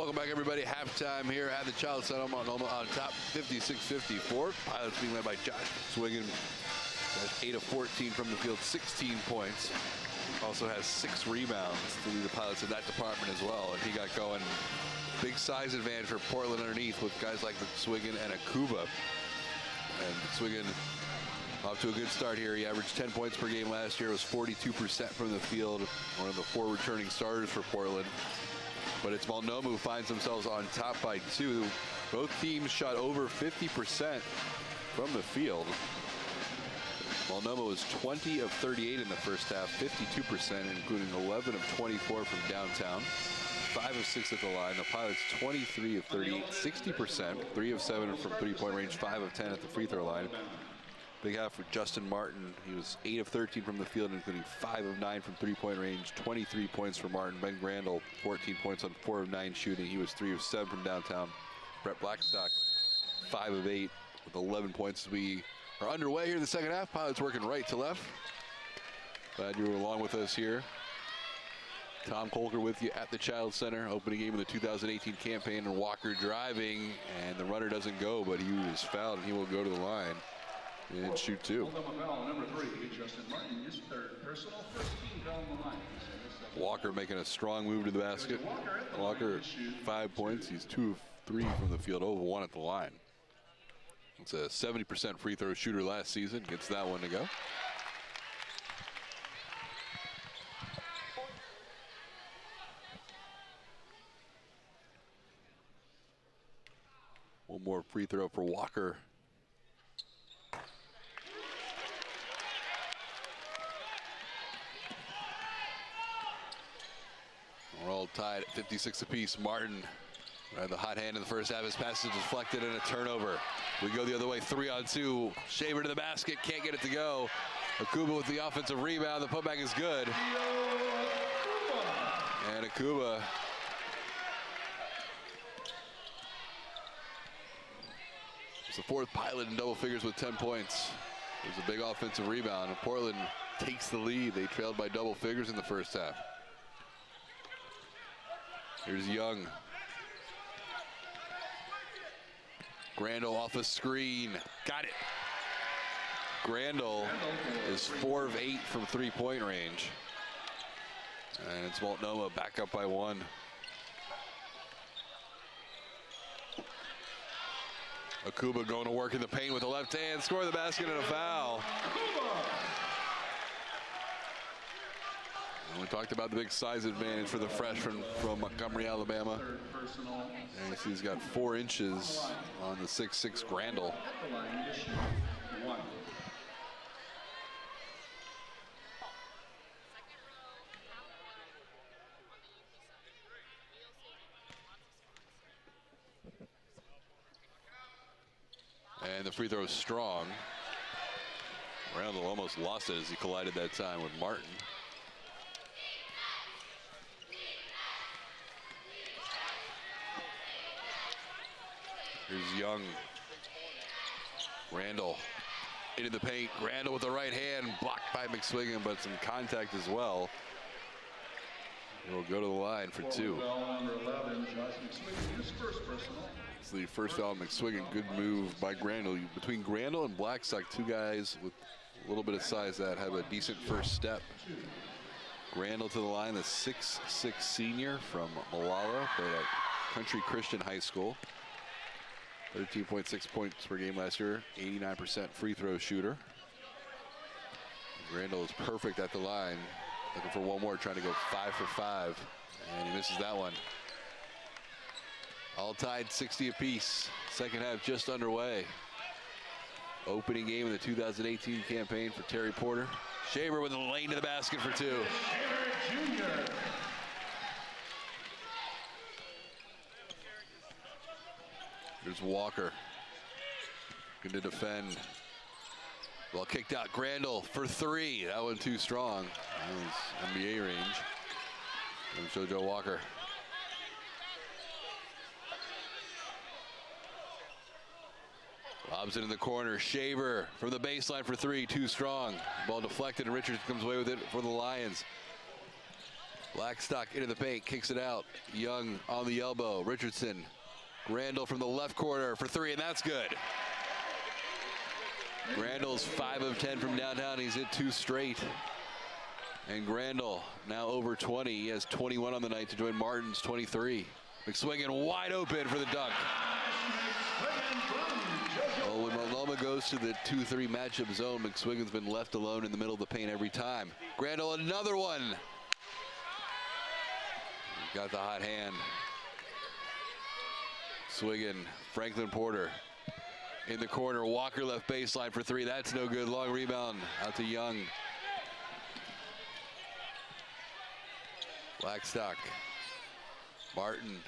Welcome back, everybody. Halftime here at the Child Center Multnomah on top, 56-54. Pilots being led by Josh Swingen. 8 of 14 from the field, 16 points. Also has 6 rebounds to lead the Pilots in that department as well. And he got going. Big size advantage for Portland underneath with guys like Swingen and Akuba. And Swingen off to a good start here. He averaged 10 points per game last year. It was 42% from the field. One of the 4 returning starters for Portland. But it's Multnomah who finds themselves on top by 2. Both teams shot over 50% from the field. Multnomah was 20 of 38 in the first half, 52%, including 11 of 24 from downtown, 5 of 6 at the line. The Pilots 23 of 38, 60%, 3 of 7 from three-point range, 5 of 10 at the free throw line. Big half for Justin Martin. He was 8 of 13 from the field, including 5 of 9 from three-point range, 23 points for Martin. Ben Grandal, 14 points on 4 of 9 shooting. He was 3 of 7 from downtown. Brett Blackstock, 5 of 8 with 11 points. We are underway here in the second half. Pilots working right to left. Glad you were along with us here. Tom Colker with you at the Child Center. Opening game of the 2018 campaign, and Walker driving, and the runner doesn't go, but he was fouled, and he will go to the line and shoot 2. Number 3, Justin Martin, his 3rd personal, 1st team foul on the line. Walker making a strong move to the basket. Walker 5 points. He's 2 of 3 from the field, 0 of 1 at the line. It's a 70% free throw shooter last season. Gets that one to go. One more free throw for Walker. We're all tied at 56 apiece. Martin had the hot hand in the first half. His pass is deflected and a turnover. We go the other way, 3-on-2. Shaver to the basket, can't get it to go. Akuba with the offensive rebound. The putback is good. And Akuba is the 4th Pilot in double figures with 10 points. There's a big offensive rebound, and Portland takes the lead. They trailed by double figures in the first half. Here's Young. Grandal off a screen. Got it. Grandal is 4 of 8 from three-point range. And it's Multnomah back up by 1. Akuba going to work in the paint with the left hand. Score the basket and a foul. And we talked about the big size advantage for the freshman from Montgomery, Alabama. And you see he's got 4 inches on the 6'6" Grandal. And the free throw is strong. Grandal almost lost it as he collided that time with Martin. Here's Young. Randall into the paint. Randall with the right hand, blocked by McSwingen, but some contact as well. He'll go to the line for 2. It's the first foul on McSwingen. Good move by Grandal. Between Grandal and Blackstock, 2 guys with a little bit of size that have a decent first step. Grandal to the line, the 6'6" senior from Malala, played at Country Christian High School. 13.6 points per game last year, 89% free throw shooter. Grandal is perfect at the line, looking for one more, trying to go 5 for 5, and he misses that one. All tied 60 apiece. Second half just underway. Opening game of the 2018 campaign for Terry Porter. Shaver with a lane to the basket for 2. Here's Walker. Good to defend. Well kicked out. Grandal for 3. That one too strong. That was NBA range. And so Joe Walker. Lobs it in the corner. Shaver from the baseline for 3. Too strong. Ball deflected and Richards comes away with it for the Lions. Blackstock into the paint, kicks it out. Young on the elbow. Richardson. Grandal from the left corner for three, and that's good. Grandal's 5 of 10 from downtown. He's hit 2 straight. And Grandal now over 20. He has 21 on the night to join Martin's 23. McSwingen wide open for the dunk. Well, when Multnomah goes to the 2-3 matchup zone, McSwingen's been left alone in the middle of the paint every time. Grandal, another one. Got the hot hand. Swingen, Franklin Porter in the corner. Walker left baseline for 3. That's no good. Long rebound out to Young. Blackstock. Martin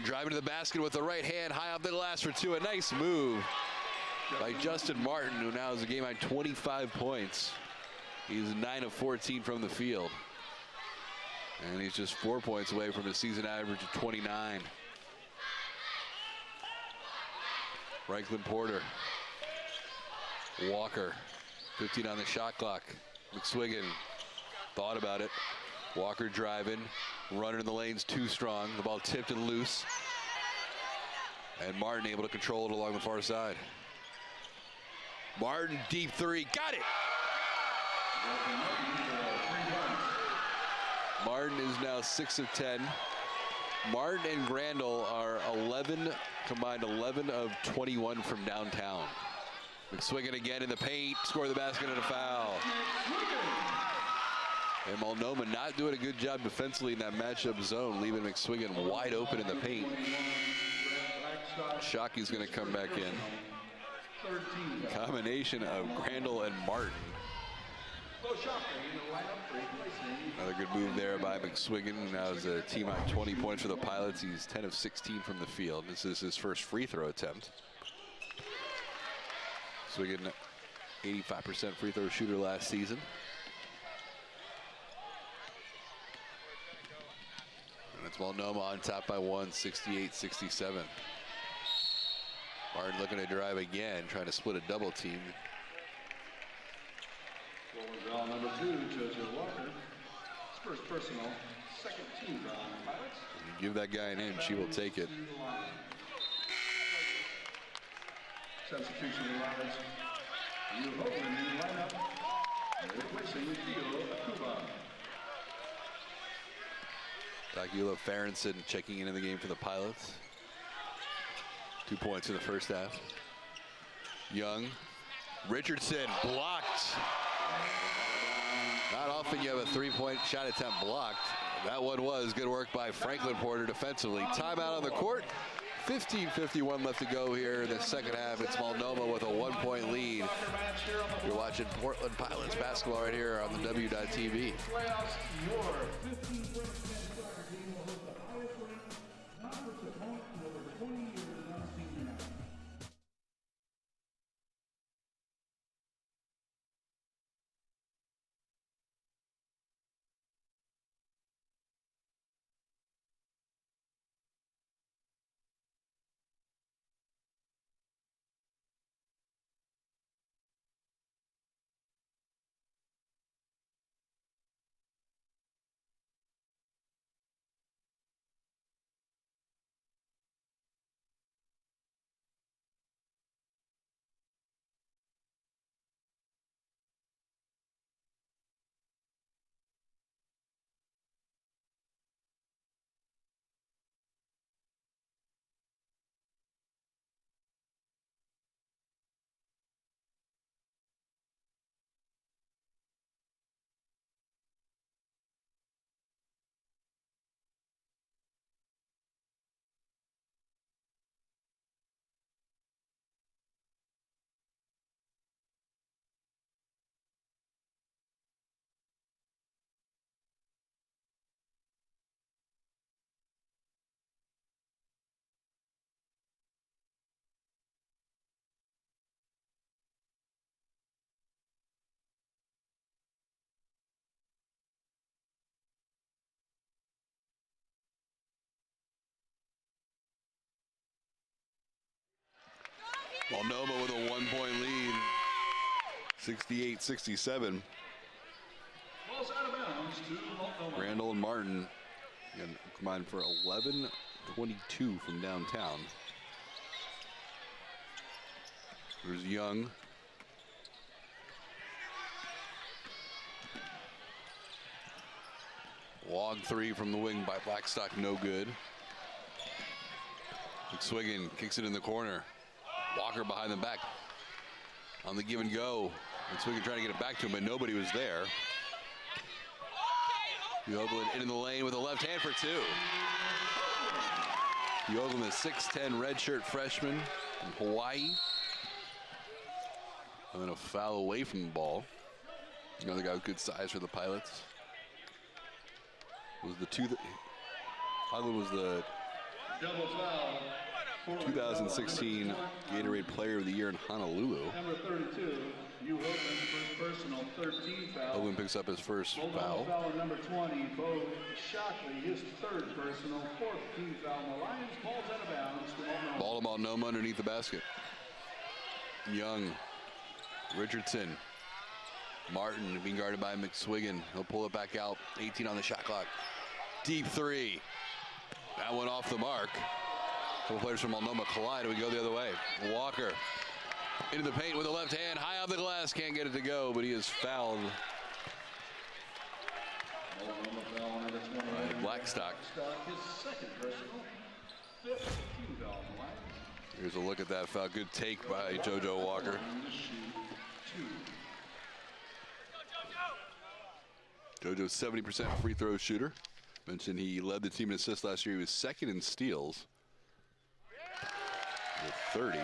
driving to the basket with the right hand, high up the glass for 2. A nice move by Justin Martin, who now has a game high 25 points. He's 9 of 14 from the field. And he's just 4 points away from his season average of 29. Franklin Porter. Walker, 15 on the shot clock. McSwingen thought about it. Walker driving, runner in the lane's too strong. The ball tipped and loose. And Martin able to control it along the far side. Martin, deep 3, got it! Martin is now 6 of 10. Martin and Grandal are combined 11 of 21 from downtown. McSwingen again in the paint, score the basket and a foul. And Multnomah not doing a good job defensively in that matchup zone, leaving McSwingen wide open in the paint. Shockey's going to come back in. Combination of Grandal and Martin. Another good move there by McSwingen. Now is a team high 20 points for the Pilots. He's 10 of 16 from the field. This is his first free throw attempt. Swingen, 85% free throw shooter last season. And it's Multnomah on top by 1, 68-67. Martin looking to drive again, trying to split a double team. Foul number 2, JoJo Walker. His first personal, second team foul on the Pilots. You give that guy an inch, he will take it. Substitution arrives. New Hopeland in the lineup. Replacing Theo Akuba. Takula Farrenson checking in the game for the Pilots. 2 points in the first half. Young. Richardson blocked. Not often you have a 3-point shot attempt blocked. That one was good work by Franklin Porter defensively. Timeout on the court. 15:51 left to go here in the second half. It's Multnomah with a 1-point lead. You're watching Portland Pilots basketball right here on the W.TV. Multnomah with a 1-point lead, 68-67. Ball's out of bounds. to Multnomah. Randall and Martin again, combined for 11-22 from downtown. There's Young. Long three from the wing by Blackstock, no good. McSwiggan kicks it in the corner. Walker behind the back on the give and go. McSwiggan trying to get it back to him, but nobody was there. Yoglin into the lane with a left hand for two. Yoglin, the 6'10 redshirt freshman from Hawaii. And then a foul away from the ball. Another guy with good size for the Pilots. Was the Yoglin was the Double foul. 2016 Gatorade Player of the Year in Honolulu. Number 32, Hugh Hoagland, first personal, 13 foul. Hoagland picks up his first foul. Foul number 20, Bo Shockley, his third personal, 14 foul. The Lions balls out of bounds to Multnomah. Ball to Multnomah underneath the basket. Young, Richardson, Martin being guarded by McSwiggan. He'll pull it back out. 18 on the shot clock. Deep three. That went off the mark. A couple players from Multnomah collide, and we go the other way. Walker into the paint with the left hand, high off the glass, can't get it to go, but he is fouled by Blackstock. His second personal, 15 foul on the line. Here's a look at that foul. Good take by JoJo Walker. JoJo's 70% free throw shooter. Mentioned he led the team in assists last year. He was second in steals with 30.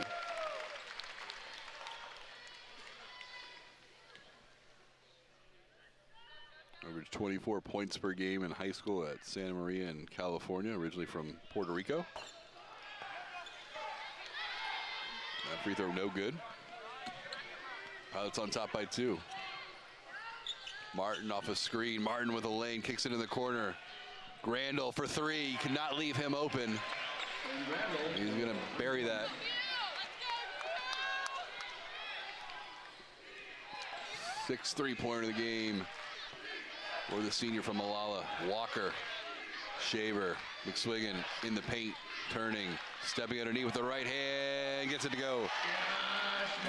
Averaged 24 points per game in high school at Santa Maria in California, originally from Puerto Rico. That free throw no good. Pilots on top by 2. Martin off a screen. Martin with a lane, kicks it in the corner. Grandal for 3, could not leave him open. He's gonna bury that. Sixth three-pointer of the game for the senior from Malala. Walker, Shaver, McSwiggan in the paint, turning, stepping underneath with the right hand, gets it to go.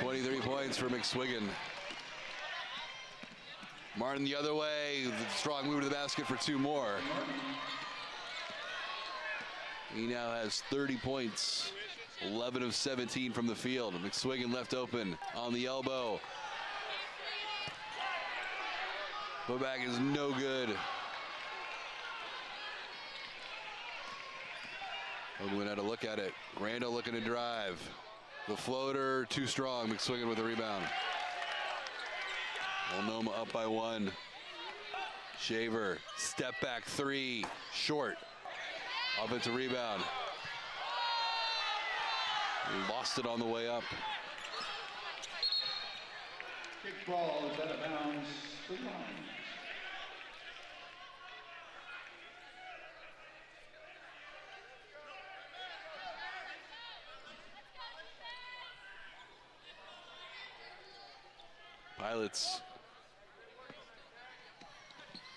23 points for McSwiggan. Martin the other way, the strong move to the basket for 2 more. He now has 30 points, 11 of 17 from the field. McSwiggan left open on the elbow. Putback is no good. Hoagland had a look at it. Randall looking to drive. The floater, too strong. McSwiggan with the rebound. Multnomah up by 1. Shaver, step back 3, short. Offensive rebound. He lost it on the way up. Kick ball is out of bounds to the line. Pilots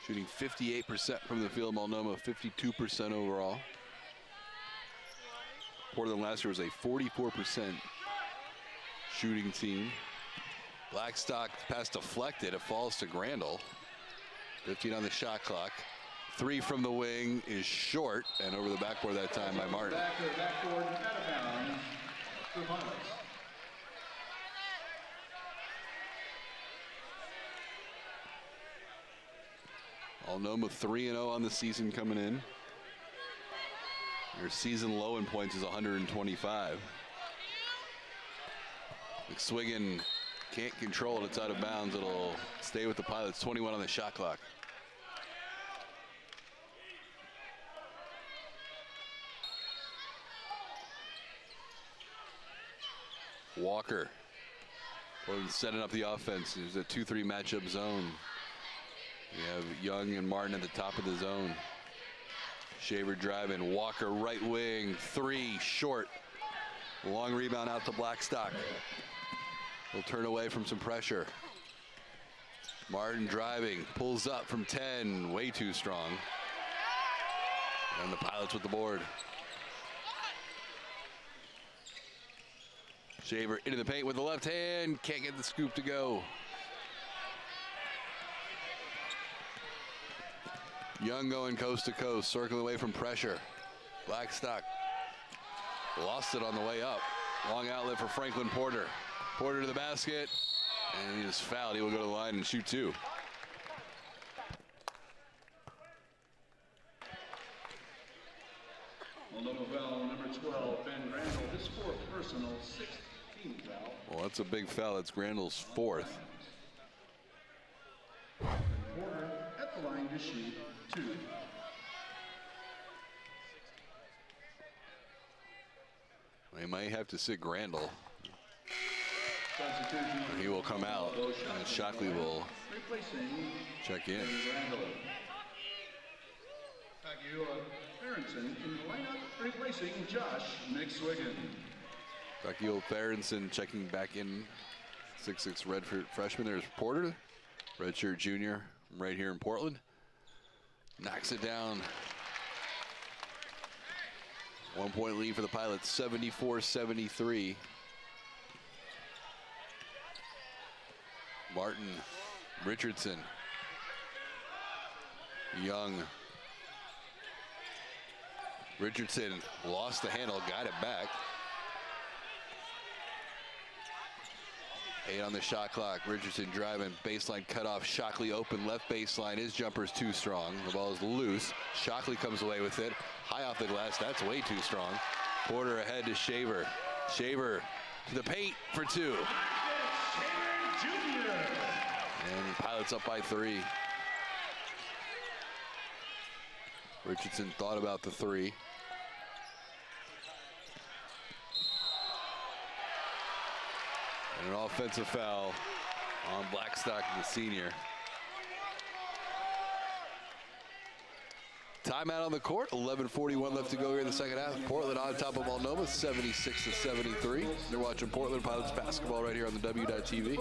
shooting 58% from the field. Multnomah 52% overall. Portland last year was a 44% shooting team. Blackstock pass deflected. It falls to Grandal. 15 on the shot clock. 3 from the wing is short and over the backboard that time by Martin. Backboard out of bounds for Pilots. Multnomah 3-0 on the season coming in. Their season low in points is 125. McSwiggan can't control it. It's out of bounds. It'll stay with the Pilots. 21 on the shot clock. Walker. Portland setting up the offense. There's a 2-3 matchup zone. You have Young and Martin at the top of the zone. Shaver driving. Walker right wing. 3 short. Long rebound out to Blackstock. He'll turn away from some pressure. Martin driving, pulls up from 10, way too strong. And the Pilots with the board. Shaver into the paint with the left hand, can't get the scoop to go. Young going coast to coast, circling away from pressure. Blackstock lost it on the way up. Long outlet for Franklin Porter. Porter to the basket, and he is fouled. He will go to the line and shoot two. Multnomah foul number 12, Ben Randall, his fourth personal, 16th foul. Well, that's a big foul. That's Grandal's fourth. Porter at the line to shoot two. They might have to sit Grandal. Substitution. He will come out, and Shockley will replacing check in. Randall. Takio Aronson in the lineup, replacing Josh McSwiggan. Takio Aronson checking back in. 6'6" redshirt freshman. There's Porter, redshirt junior, right here in Portland. Knocks it down. 1 point lead for the Pilots, 74-73. Martin, Richardson, Young. Richardson lost the handle, got it back. 8 on the shot clock. Richardson driving, baseline cut off. Shockley open left baseline. His jumper's too strong. The ball is loose. Shockley comes away with it. High off the glass. That's way too strong. Porter ahead to Shaver. Shaver to the paint for two. And Pilots up by 3. Richardson thought about the 3. And an offensive foul on Blackstock, the senior. Timeout on the court. 11:41 left to go here in the second half. Portland on top of Multnomah, 76-73. They're watching Portland Pilots basketball right here on the W.TV.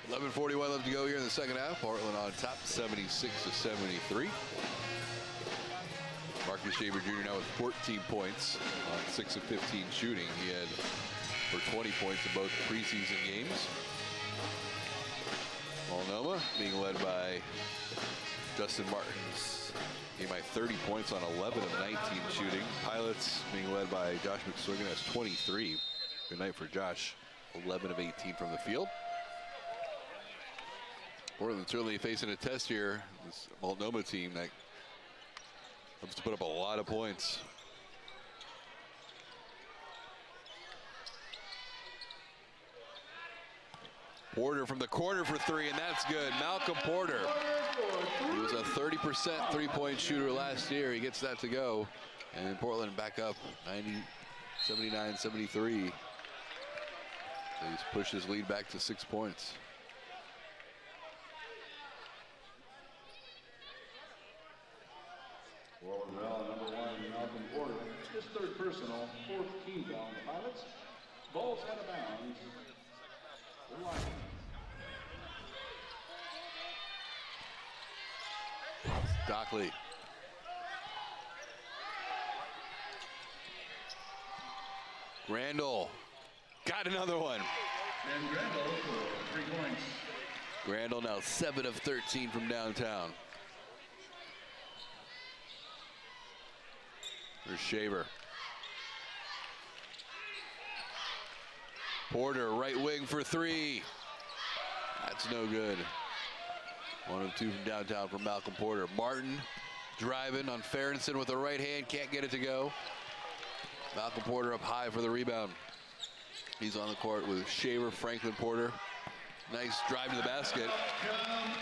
11:41 left to go here in the second half. Portland on top, 76-73. Marcus Shaver Jr. now with 14 points on 6 of 15 shooting. He had for 20 points in both preseason games. Multnomah being led by Justin Martins. He had 30 points on 11 of 19 shooting. Pilots being led by Josh McSwiggan has 23. Good night for Josh. 11 of 18 from the field. Portland certainly facing a test here. This Multnomah team that loves to put up a lot of points. Porter from the corner for 3, and that's good. Malcolm Porter. He was a 30% three-point shooter last year. He gets that to go. And Portland back up 79-73. He's pushed his lead back to 6 points. Forward foul, number 1, Malcolm Porter. His third personal, 4th team foul on the Pilots. Ball's out of bounds. The line. Dockley. Grandal got another one. And Grandal for 3 points. Grandal now 7 of 13 from downtown. There's Shaver. Porter, right wing for 3. That's no good. 1 of 2 from downtown from Malcolm Porter. Martin driving on Ferentsen with the right hand, can't get it to go. Malcolm Porter up high for the rebound. He's on the court with Shaver, Franklin Porter. Nice drive to the basket.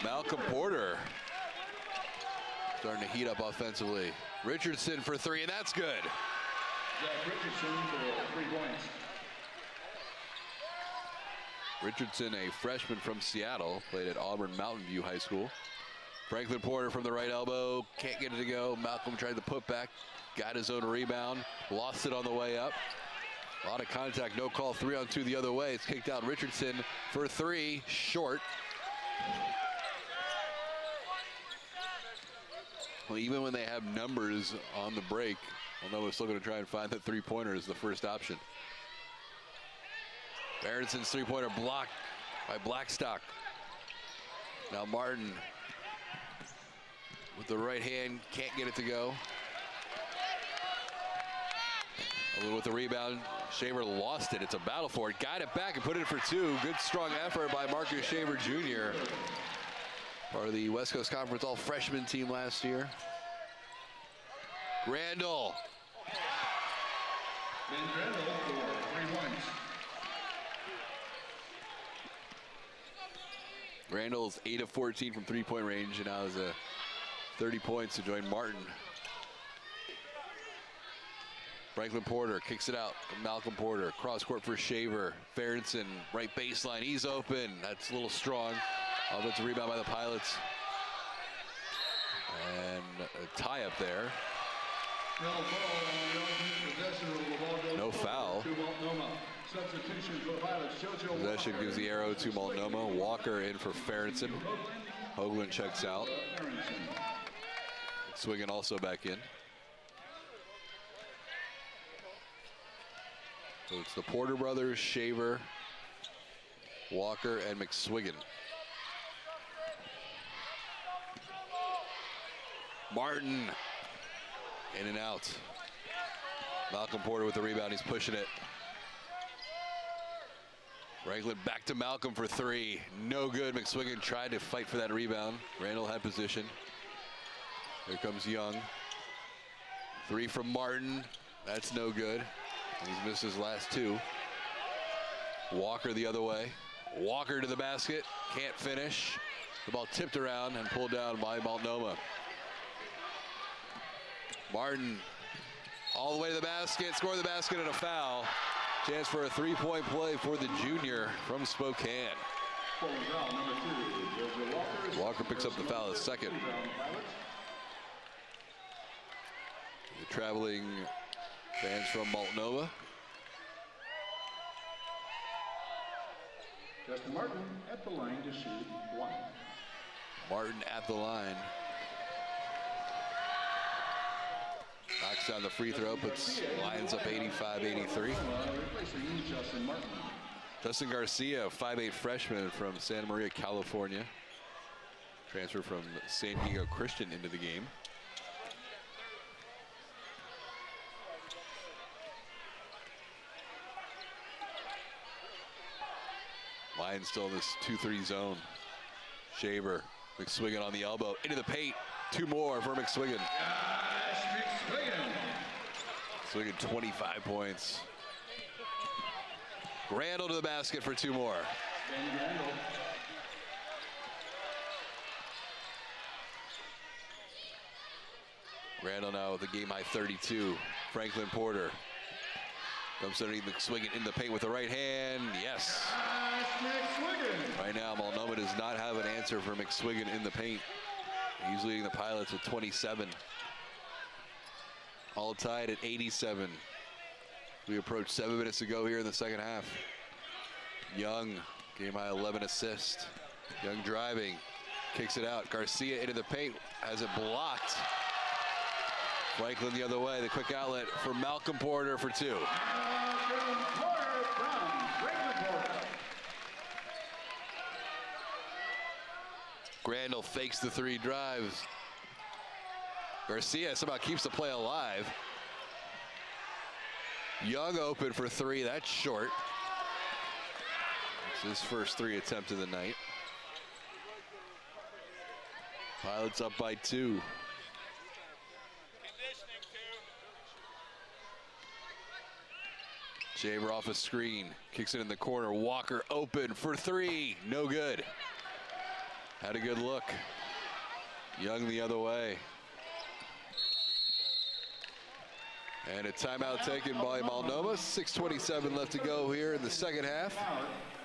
Malcolm Porter starting to heat up offensively. Richardson for 3, and that's good. Jack Richardson for 3 points. Richardson, a freshman from Seattle, played at Auburn Mountain View High School. Franklin Porter from the right elbow, can't get it to go. Malcolm tried the putback, got his own rebound, lost it on the way up. A lot of contact, no call, 3-on-2 the other way. It's kicked out. Richardson for 3, short. Well, even when they have numbers on the break, Multnomah's still going to try and find that 3-pointer as the first option. Berenson's 3-pointer blocked by Blackstock. Now Martin with the right hand, can't get it to go. With the rebound, Shaver lost it. It's a battle for it. Got it back and put it for 2. Good strong effort by Marcus Shaver Jr. Part of the West Coast Conference all-freshman team last year. Grandal. Ben Grandal for 3 points. Randall's 8 of 14 from 3-point range and now has 30 points to join Martin. Franklin Porter kicks it out. Malcolm Porter, cross court for Shaver. Ferentsen, right baseline, he's open. That's a little strong. Offensive rebound by the Pilots. And a tie up there. No foul. Possession gives the arrow to Multnomah. Walker in for Ferentsen. Hoagland checks out. Swinging also back in. So it's the Porter brothers, Shaver, Walker, and McSwiggan. Martin in and out. Malcolm Porter with the rebound, he's pushing it. Franklin back to Malcolm for 3. No good. McSwiggan tried to fight for that rebound. Randall had position. Here comes Young. 3 from Martin. That's no good. He's missed his last 2. Walker the other way. Walker to the basket. Can't finish. The ball tipped around and pulled down by Multnomah. Martin all the way to the basket. Score the basket and a foul. Chance for a 3-point play for the junior from Spokane. Walker picks up the foul, his second. The traveling fans from Multnomah. Justin Martin at the line to shoot 1. Martin at the line. Knocks down the free throw, puts Lions up 85-83. Justin Garcia, 5'8" freshman from Santa Maria, California. Transferred from San Diego Christian into the game. Lions still in this 2-3 zone. Shaver, McSwiggan on the elbow, into the paint. 2 more for McSwiggan. McSwiggan 25 points. Grandal to the basket for 2 more. Grandal now with a game high 32. Franklin Porter. Comes underneath McSwiggan in the paint with the right hand. Yes. Right now, Multnomah does not have an answer for McSwiggan in the paint. He's leading the Pilots with 27. All tied at 87. We approached 7 minutes to go here in the second half. Young, game high 11 assists. Young driving, kicks it out. Garcia into the paint, has it blocked. Franklin the other way, the quick outlet for Malcolm Porter for 2. Grandal fakes the 3, drives. Garcia somehow keeps the play alive. Young open for 3, that's short. It's his first 3 attempt of the night. Pilots up by 2. Shaver off a screen, kicks it in the corner. Walker open for 3, no good. Had a good look. Young the other way. And a timeout taken by Multnomah. 6:27 left to go here in the second half.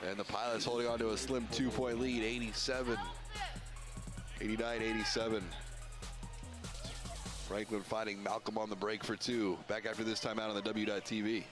And the Pilots holding on to a slim 2-point lead, 89-87. Franklin finding Malcolm on the break for 2. Back after this timeout on the W.TV.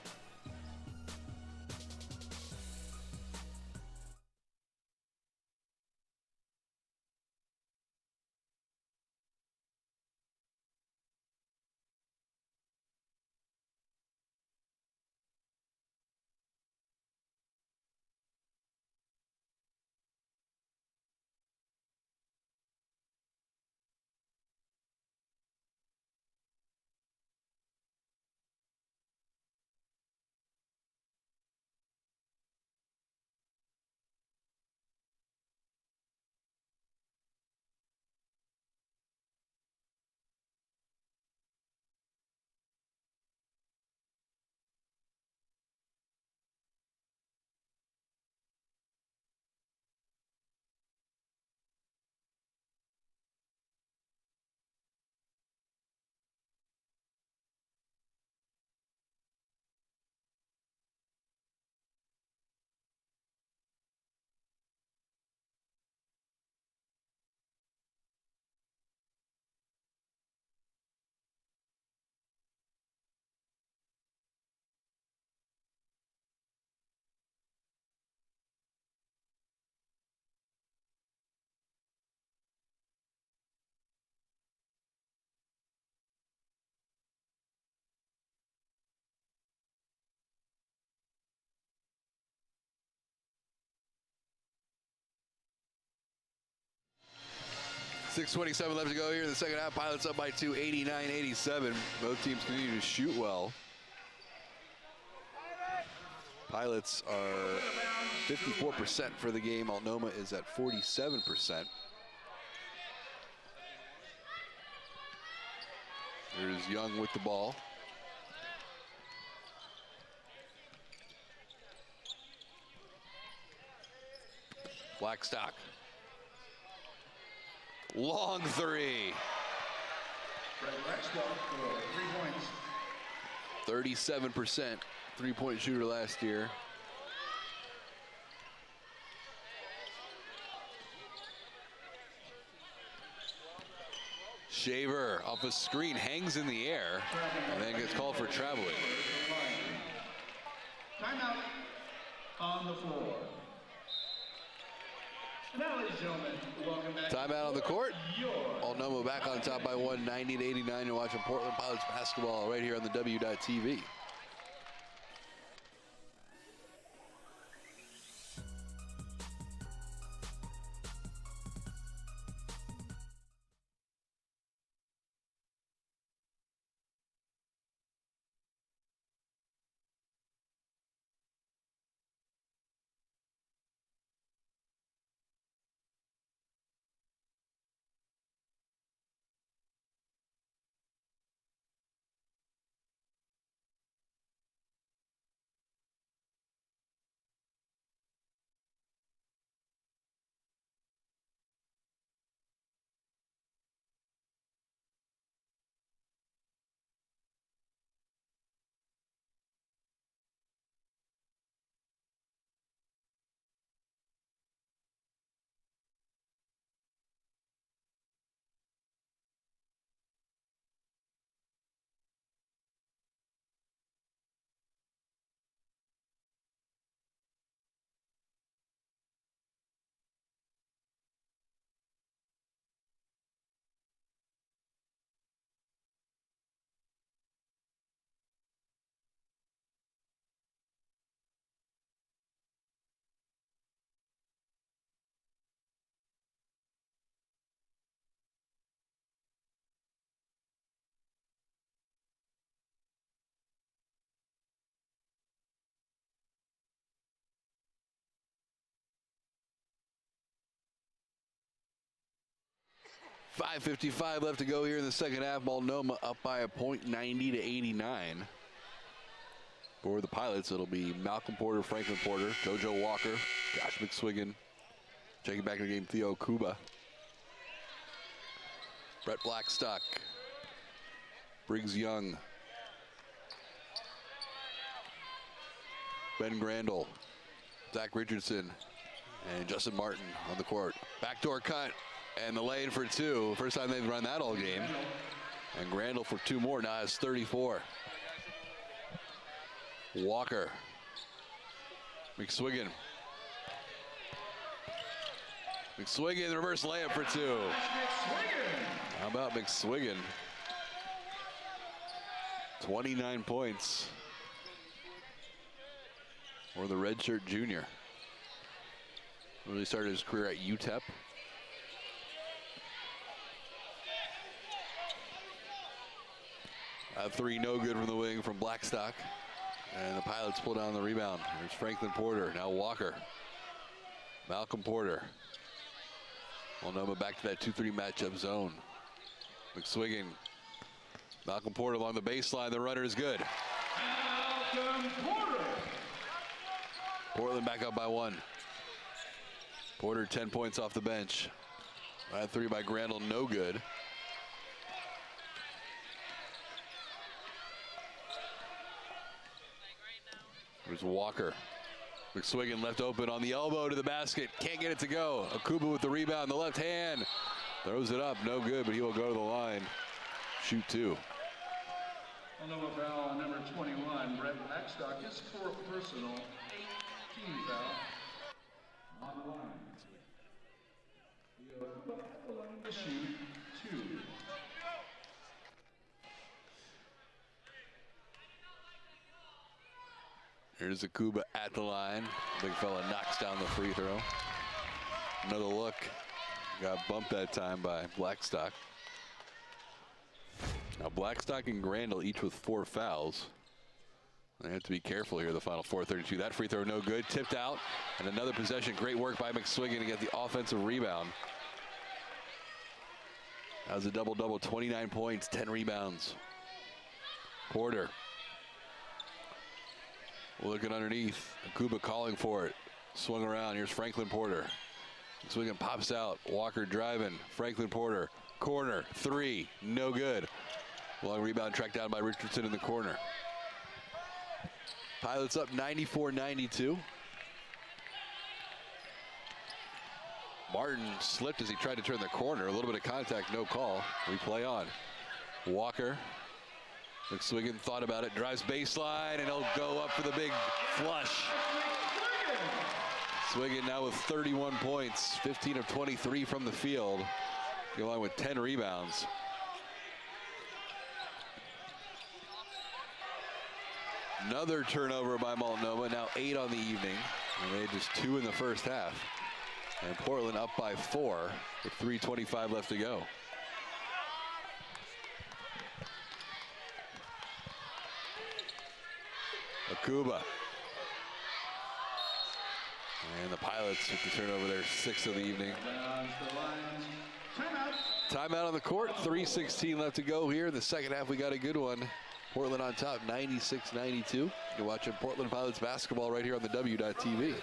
.27 left to go here in the second half. Pilots up by 2, 89-87. Both teams continue to shoot well. Pilots are 54% for the game. Multnomah is at 47%. Here's Young with the ball. Blackstock. Long 3. 37% three-point shooter last year. Shaver off a screen, hangs in the air, and then gets called for traveling. Timeout on the floor. Now, ladies and gentlemen, welcome back. Timeout on the court. Multnomah back on top by 1, 90-89. You're watching Portland Pilots basketball right here on the W.TV. 5:55 left to go here in the second half. Multnomah up by a point, 90 to 89. For the Pilots, it'll be Malcolm Porter, Franklin Porter, JoJo Walker, Josh McSwiggan. Checking back in the game, Theo Kuba. Brett Blackstock. Briggs Young. Ben Grandel. Zach Richardson. And Justin Martin on the court. Backdoor cut. And the lane for two. First time they've run that all game. And Grandel for two more. Now has 34. Walker. McSwiggan. McSwiggan, the reverse layup for two. How about McSwiggan? 29 points for the redshirt junior. Really started his career at UTEP. Three no good from the wing from Blackstock. And the Pilots pull down the rebound. There's Franklin Porter, now Walker. Malcolm Porter. Multnomah back to that 2-3 matchup zone. McSwiggan. Malcolm Porter along the baseline. The runner is good. Malcolm Porter. Portland back up by one. Porter 10 points off the bench. That three by Grandel, no good. There's Walker. McSwiggan left open on the elbow to the basket. Can't get it to go. Akuba with the rebound, the left hand. Throws it up, no good, but he will go to the line. Shoot two. Multnomah foul number 21, Brett Blackstock, his fourth personal, 18 foul. On the line. To shoot two. Here's Akuba at the line. Big fella knocks down the free throw. Another look. Got bumped that time by Blackstock. Now Blackstock and Grandel each with 4 fouls. They have to be careful here, the final 4:32. That free throw no good, tipped out. And another possession, great work by McSwiggan to get the offensive rebound. That was a double-double, 29 points, 10 rebounds. Porter. Looking underneath, Akuba calling for it. Swung around, here's Franklin Porter. McSwiggan pops out, Walker driving, Franklin Porter, corner, three, no good. Long rebound tracked down by Richardson in the corner. Pilots up 94-92. Martin slipped as he tried to turn the corner. A little bit of contact, no call. We play on. Walker. McSwiggan thought about it, drives baseline, and he'll go up for the big flush. McSwiggan now with 31 points, 15 of 23 from the field, along with 10 rebounds. Another turnover by Multnomah, now 8 on the evening. And they had just 2 in the first half. And Portland up by 4 with 3:25 left to go. Akuba. And the Pilots with the turnover there, 6th of the evening. Timeout on the court, 3:16 left to go here. In the second half, we got a good one. Portland on top, 96-92. You're watching Portland Pilots basketball right here on the W.TV.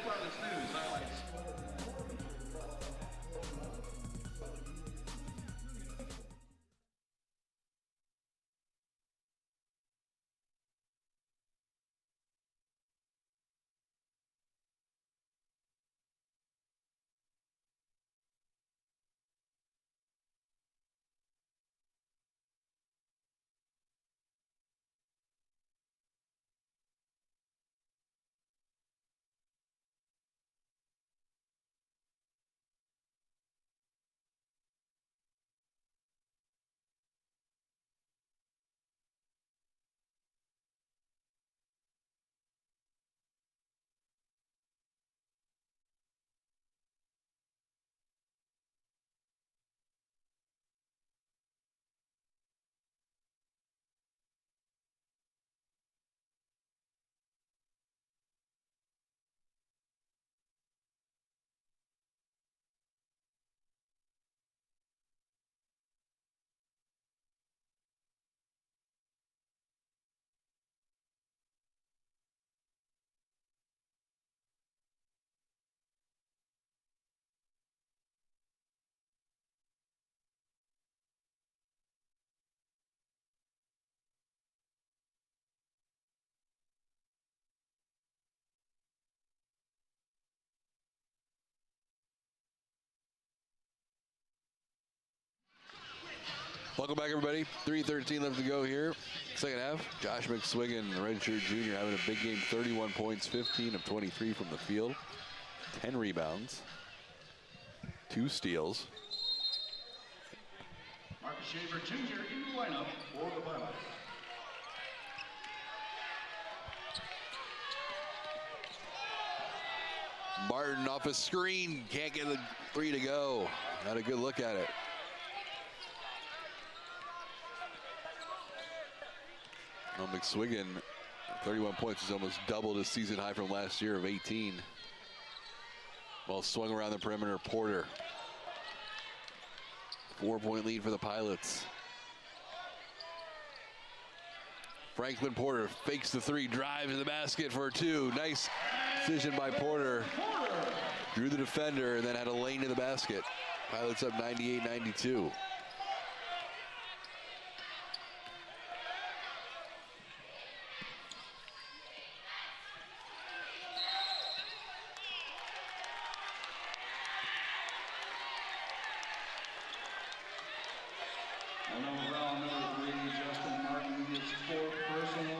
Welcome back, everybody. 3:13 left to go here. Second half. Josh McSwiggan, the redshirt junior, having a big game. 31 points, 15 of 23 from the field. 10 rebounds. 2 steals. Marcus Shaver Jr. in the lineup for the Pilots. Martin off a screen. Can't get the 3 to go. Had a good look at it. Well, McSwiggan, 31 points, is almost doubled his season high from last year of 18. Well, swung around the perimeter, Porter. 4-point lead for the Pilots. Franklin Porter fakes the 3, drives to the basket for 2. Nice decision by Porter. Drew the defender and then had a lane to the basket. Pilots up 98-92.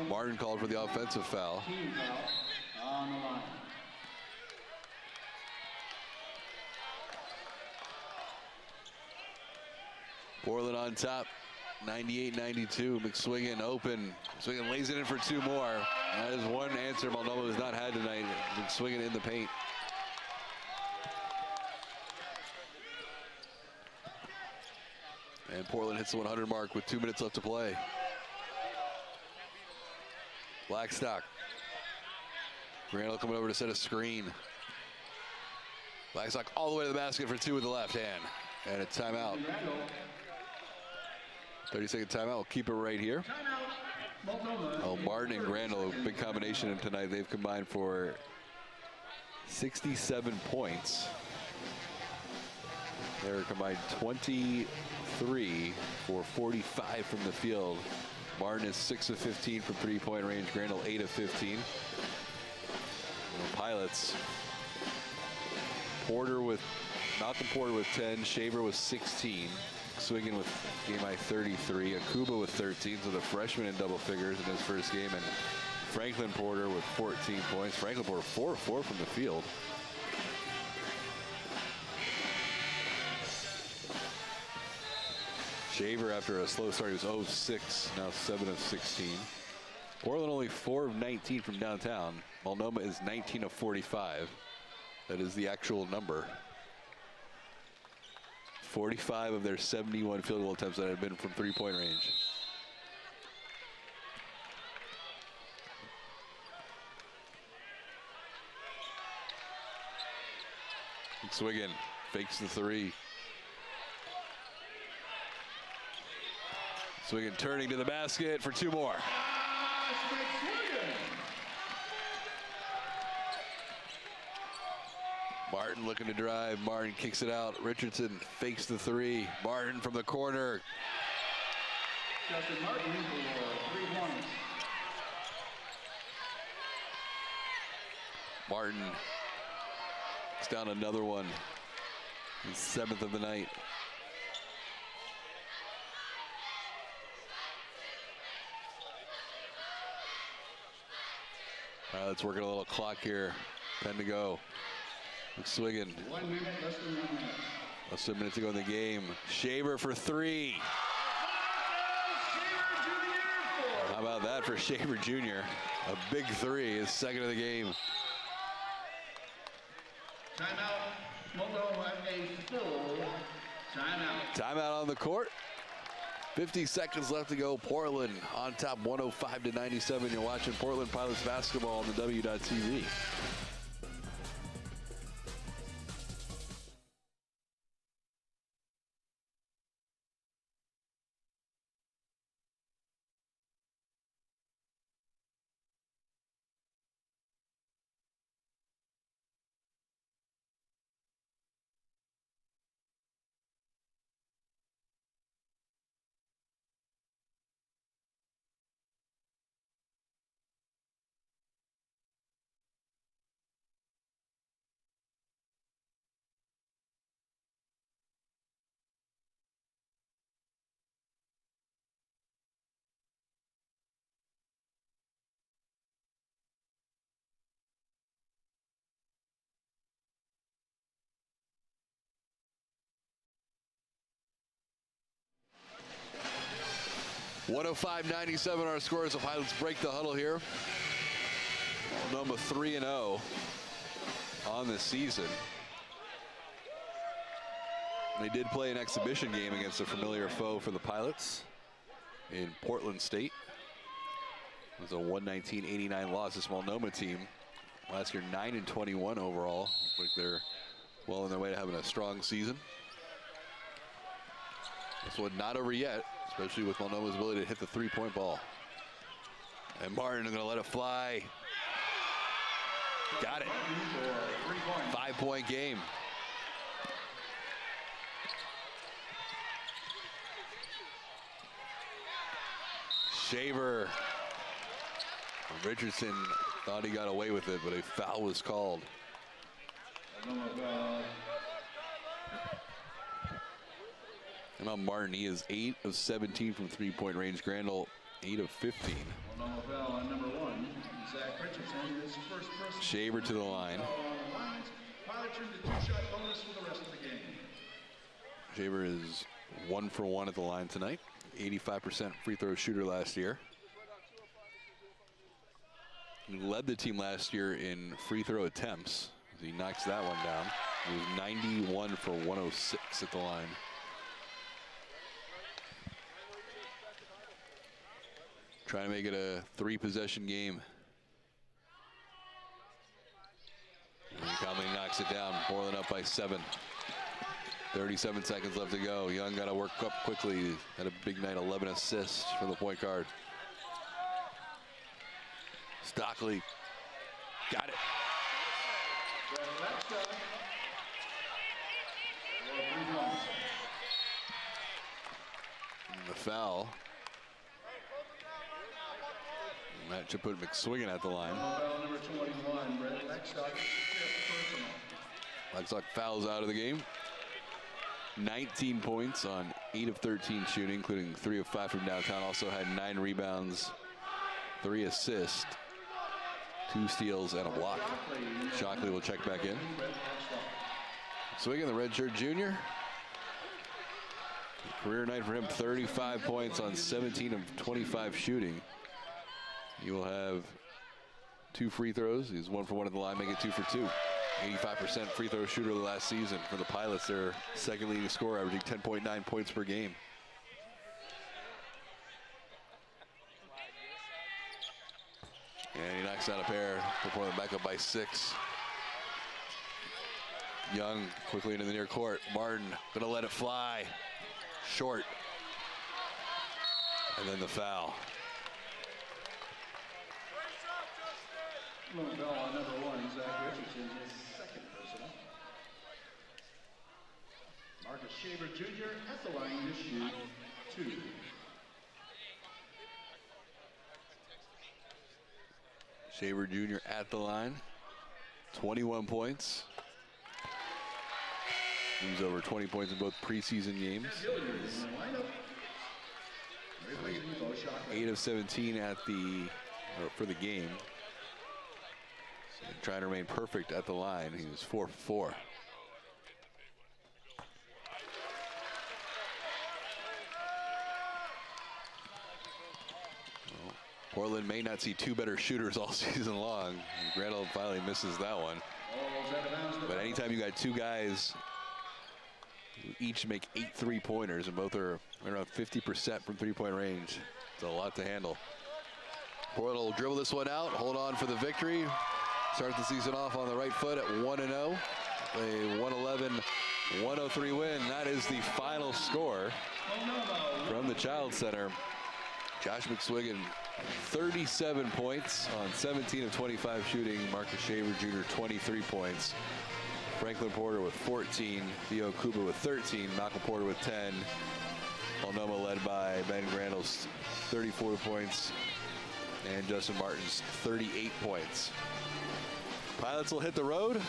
Martin called for the offensive foul. Team foul on the line. Portland on top, 98-92. McSwiggan open. McSwiggan lays it in for 2 more. That is one answer Multnomah has not had tonight. McSwiggan in the paint. And Portland hits the 100 mark with 2 minutes left to play. Blackstock. Randall coming over to set a screen. Blackstock all the way to the basket for 2 with the left hand. And a timeout. 30-second timeout. We'll keep it right here. Oh, Martin and Randall, big combination tonight. They've combined for 67 points. They're combined 23 for 45 from the field. Martin is 6 of 15 from 3-point range. Randall 8 of 15. The Pilots. Malcolm Porter with 10. Shaver with 16. Swinging with game high 33. Akuba with 13. So the freshman in double figures in his first game. And Franklin Porter with 14 points. Franklin Porter 4 of 4 from the field. Shaver, after a slow start, he was 0 of 6, now 7 of 16. Portland only 4 of 19 from downtown. Multnomah is 19 of 45. That is the actual number. 45 of their 71 field goal attempts that have been from 3-point range. McSwiggan fakes the 3. McSwiggan turning to the basket for 2 more. Martin looking to drive. Martin kicks it out. Richardson fakes the 3. Martin from the corner. Justin Martin for 3 points. Martin is down another one. His 7th of the night. Let's work a little clock here. 10 to go. McSwiggan. 1 minute, less than 1 minute. Less than a minute to go in the game. Shaver for 3. How about that for Shaver Jr.? A big 3, his 2nd of the game. Timeout. Multnomah a full timeout. Timeout on the court. 50 seconds left to go. Portland on top 105-97. You're watching Portland Pilots basketball on the W.TV. 105-97 our scores. The Pilots break the huddle here. Multnomah 3-0 on the season. They did play an exhibition game against a familiar foe for the Pilots in Portland State. It was a 119-89 loss. This Multnomah team last year 9-21 overall. Looks like they're well on their way to having a strong season. This one not over yet, especially with Multnomah's ability to hit the three-point ball. And Martin is going to let it fly. Got it. 5-point game. Shaver. Richardson thought he got away with it, but a foul was called. And on Martin, he is 8 of 17 from three-point range. Grandal, 8 of 15. Shaver to the line. Shaver is 1 for 1 at the line tonight. 85% free throw shooter last year. He led the team last year in free throw attempts. He knocks that one down. He was 91 for 106 at the line. Trying to make it a 3-possession game. And Conley knocks it down. Portland up by 7. 37 seconds left to go. Young got to work up quickly. Had a big night, 11 assists for the point guard. Stockley got it. And the foul. And that should put McSwingen at the line. Blackstock fouls out of the game. 19 points on 8 of 13 shooting, including 3 of 5 from downtown. Also had 9 rebounds, 3 assists, 2 steals, and a block. Shockley will check back in. Swinging the redshirt junior. Career night for him, 35 points on 17 of 25 shooting. He will have 2 free throws. He's 1 for 1 at the line, make it 2 for 2. 85% free throw shooter the last season for the Pilots. Their second leading scorer, averaging 10.9 points per game. And he knocks out a pair before them back up by 6. Young quickly into the near court. Martin gonna let it fly. Short. And then the foul. Bell on number 1, Zach Richardson, his second personal. Marcus Shaver Jr. at the line to shoot 2. Shaver Jr. at the line. 21 points. He's over 20 points in both preseason games. 8 of 17 at for the game. And trying to remain perfect at the line. He was 4 for 4. Well, Portland may not see 2 better shooters all season long. Grandal finally misses that one. But anytime you got 2 guys who each make 8 3-pointers and both are around 50% from 3-point range, it's a lot to handle. Portland will dribble this one out, hold on for the victory. Start the season off on the right foot at 1-0. A 111-103 win. That is the final score from the Child Center. Josh McSwingen, 37 points on 17 of 25 shooting. Marcus Shaver Jr., 23 points. Franklin Porter with 14. Theo Kuba with 13. Malcolm Porter with 10. Multnomah led by Ben Grandal's 34 points. And Justin Martin's 38 points. Pilots will hit the road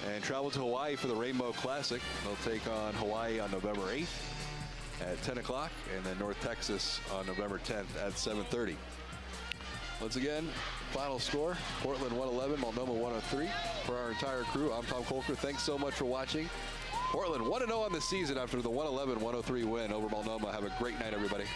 and travel to Hawaii for the Rainbow Classic. They'll take on Hawaii on November 8th at 10 o'clock, and then North Texas on November 10th at 7:30. Once again, final score, Portland 111, Multnomah 103. For our entire crew, I'm Tom Colker. Thanks so much for watching. Portland 1-0 on the season after the 111-103 win over Multnomah. Have a great night, everybody.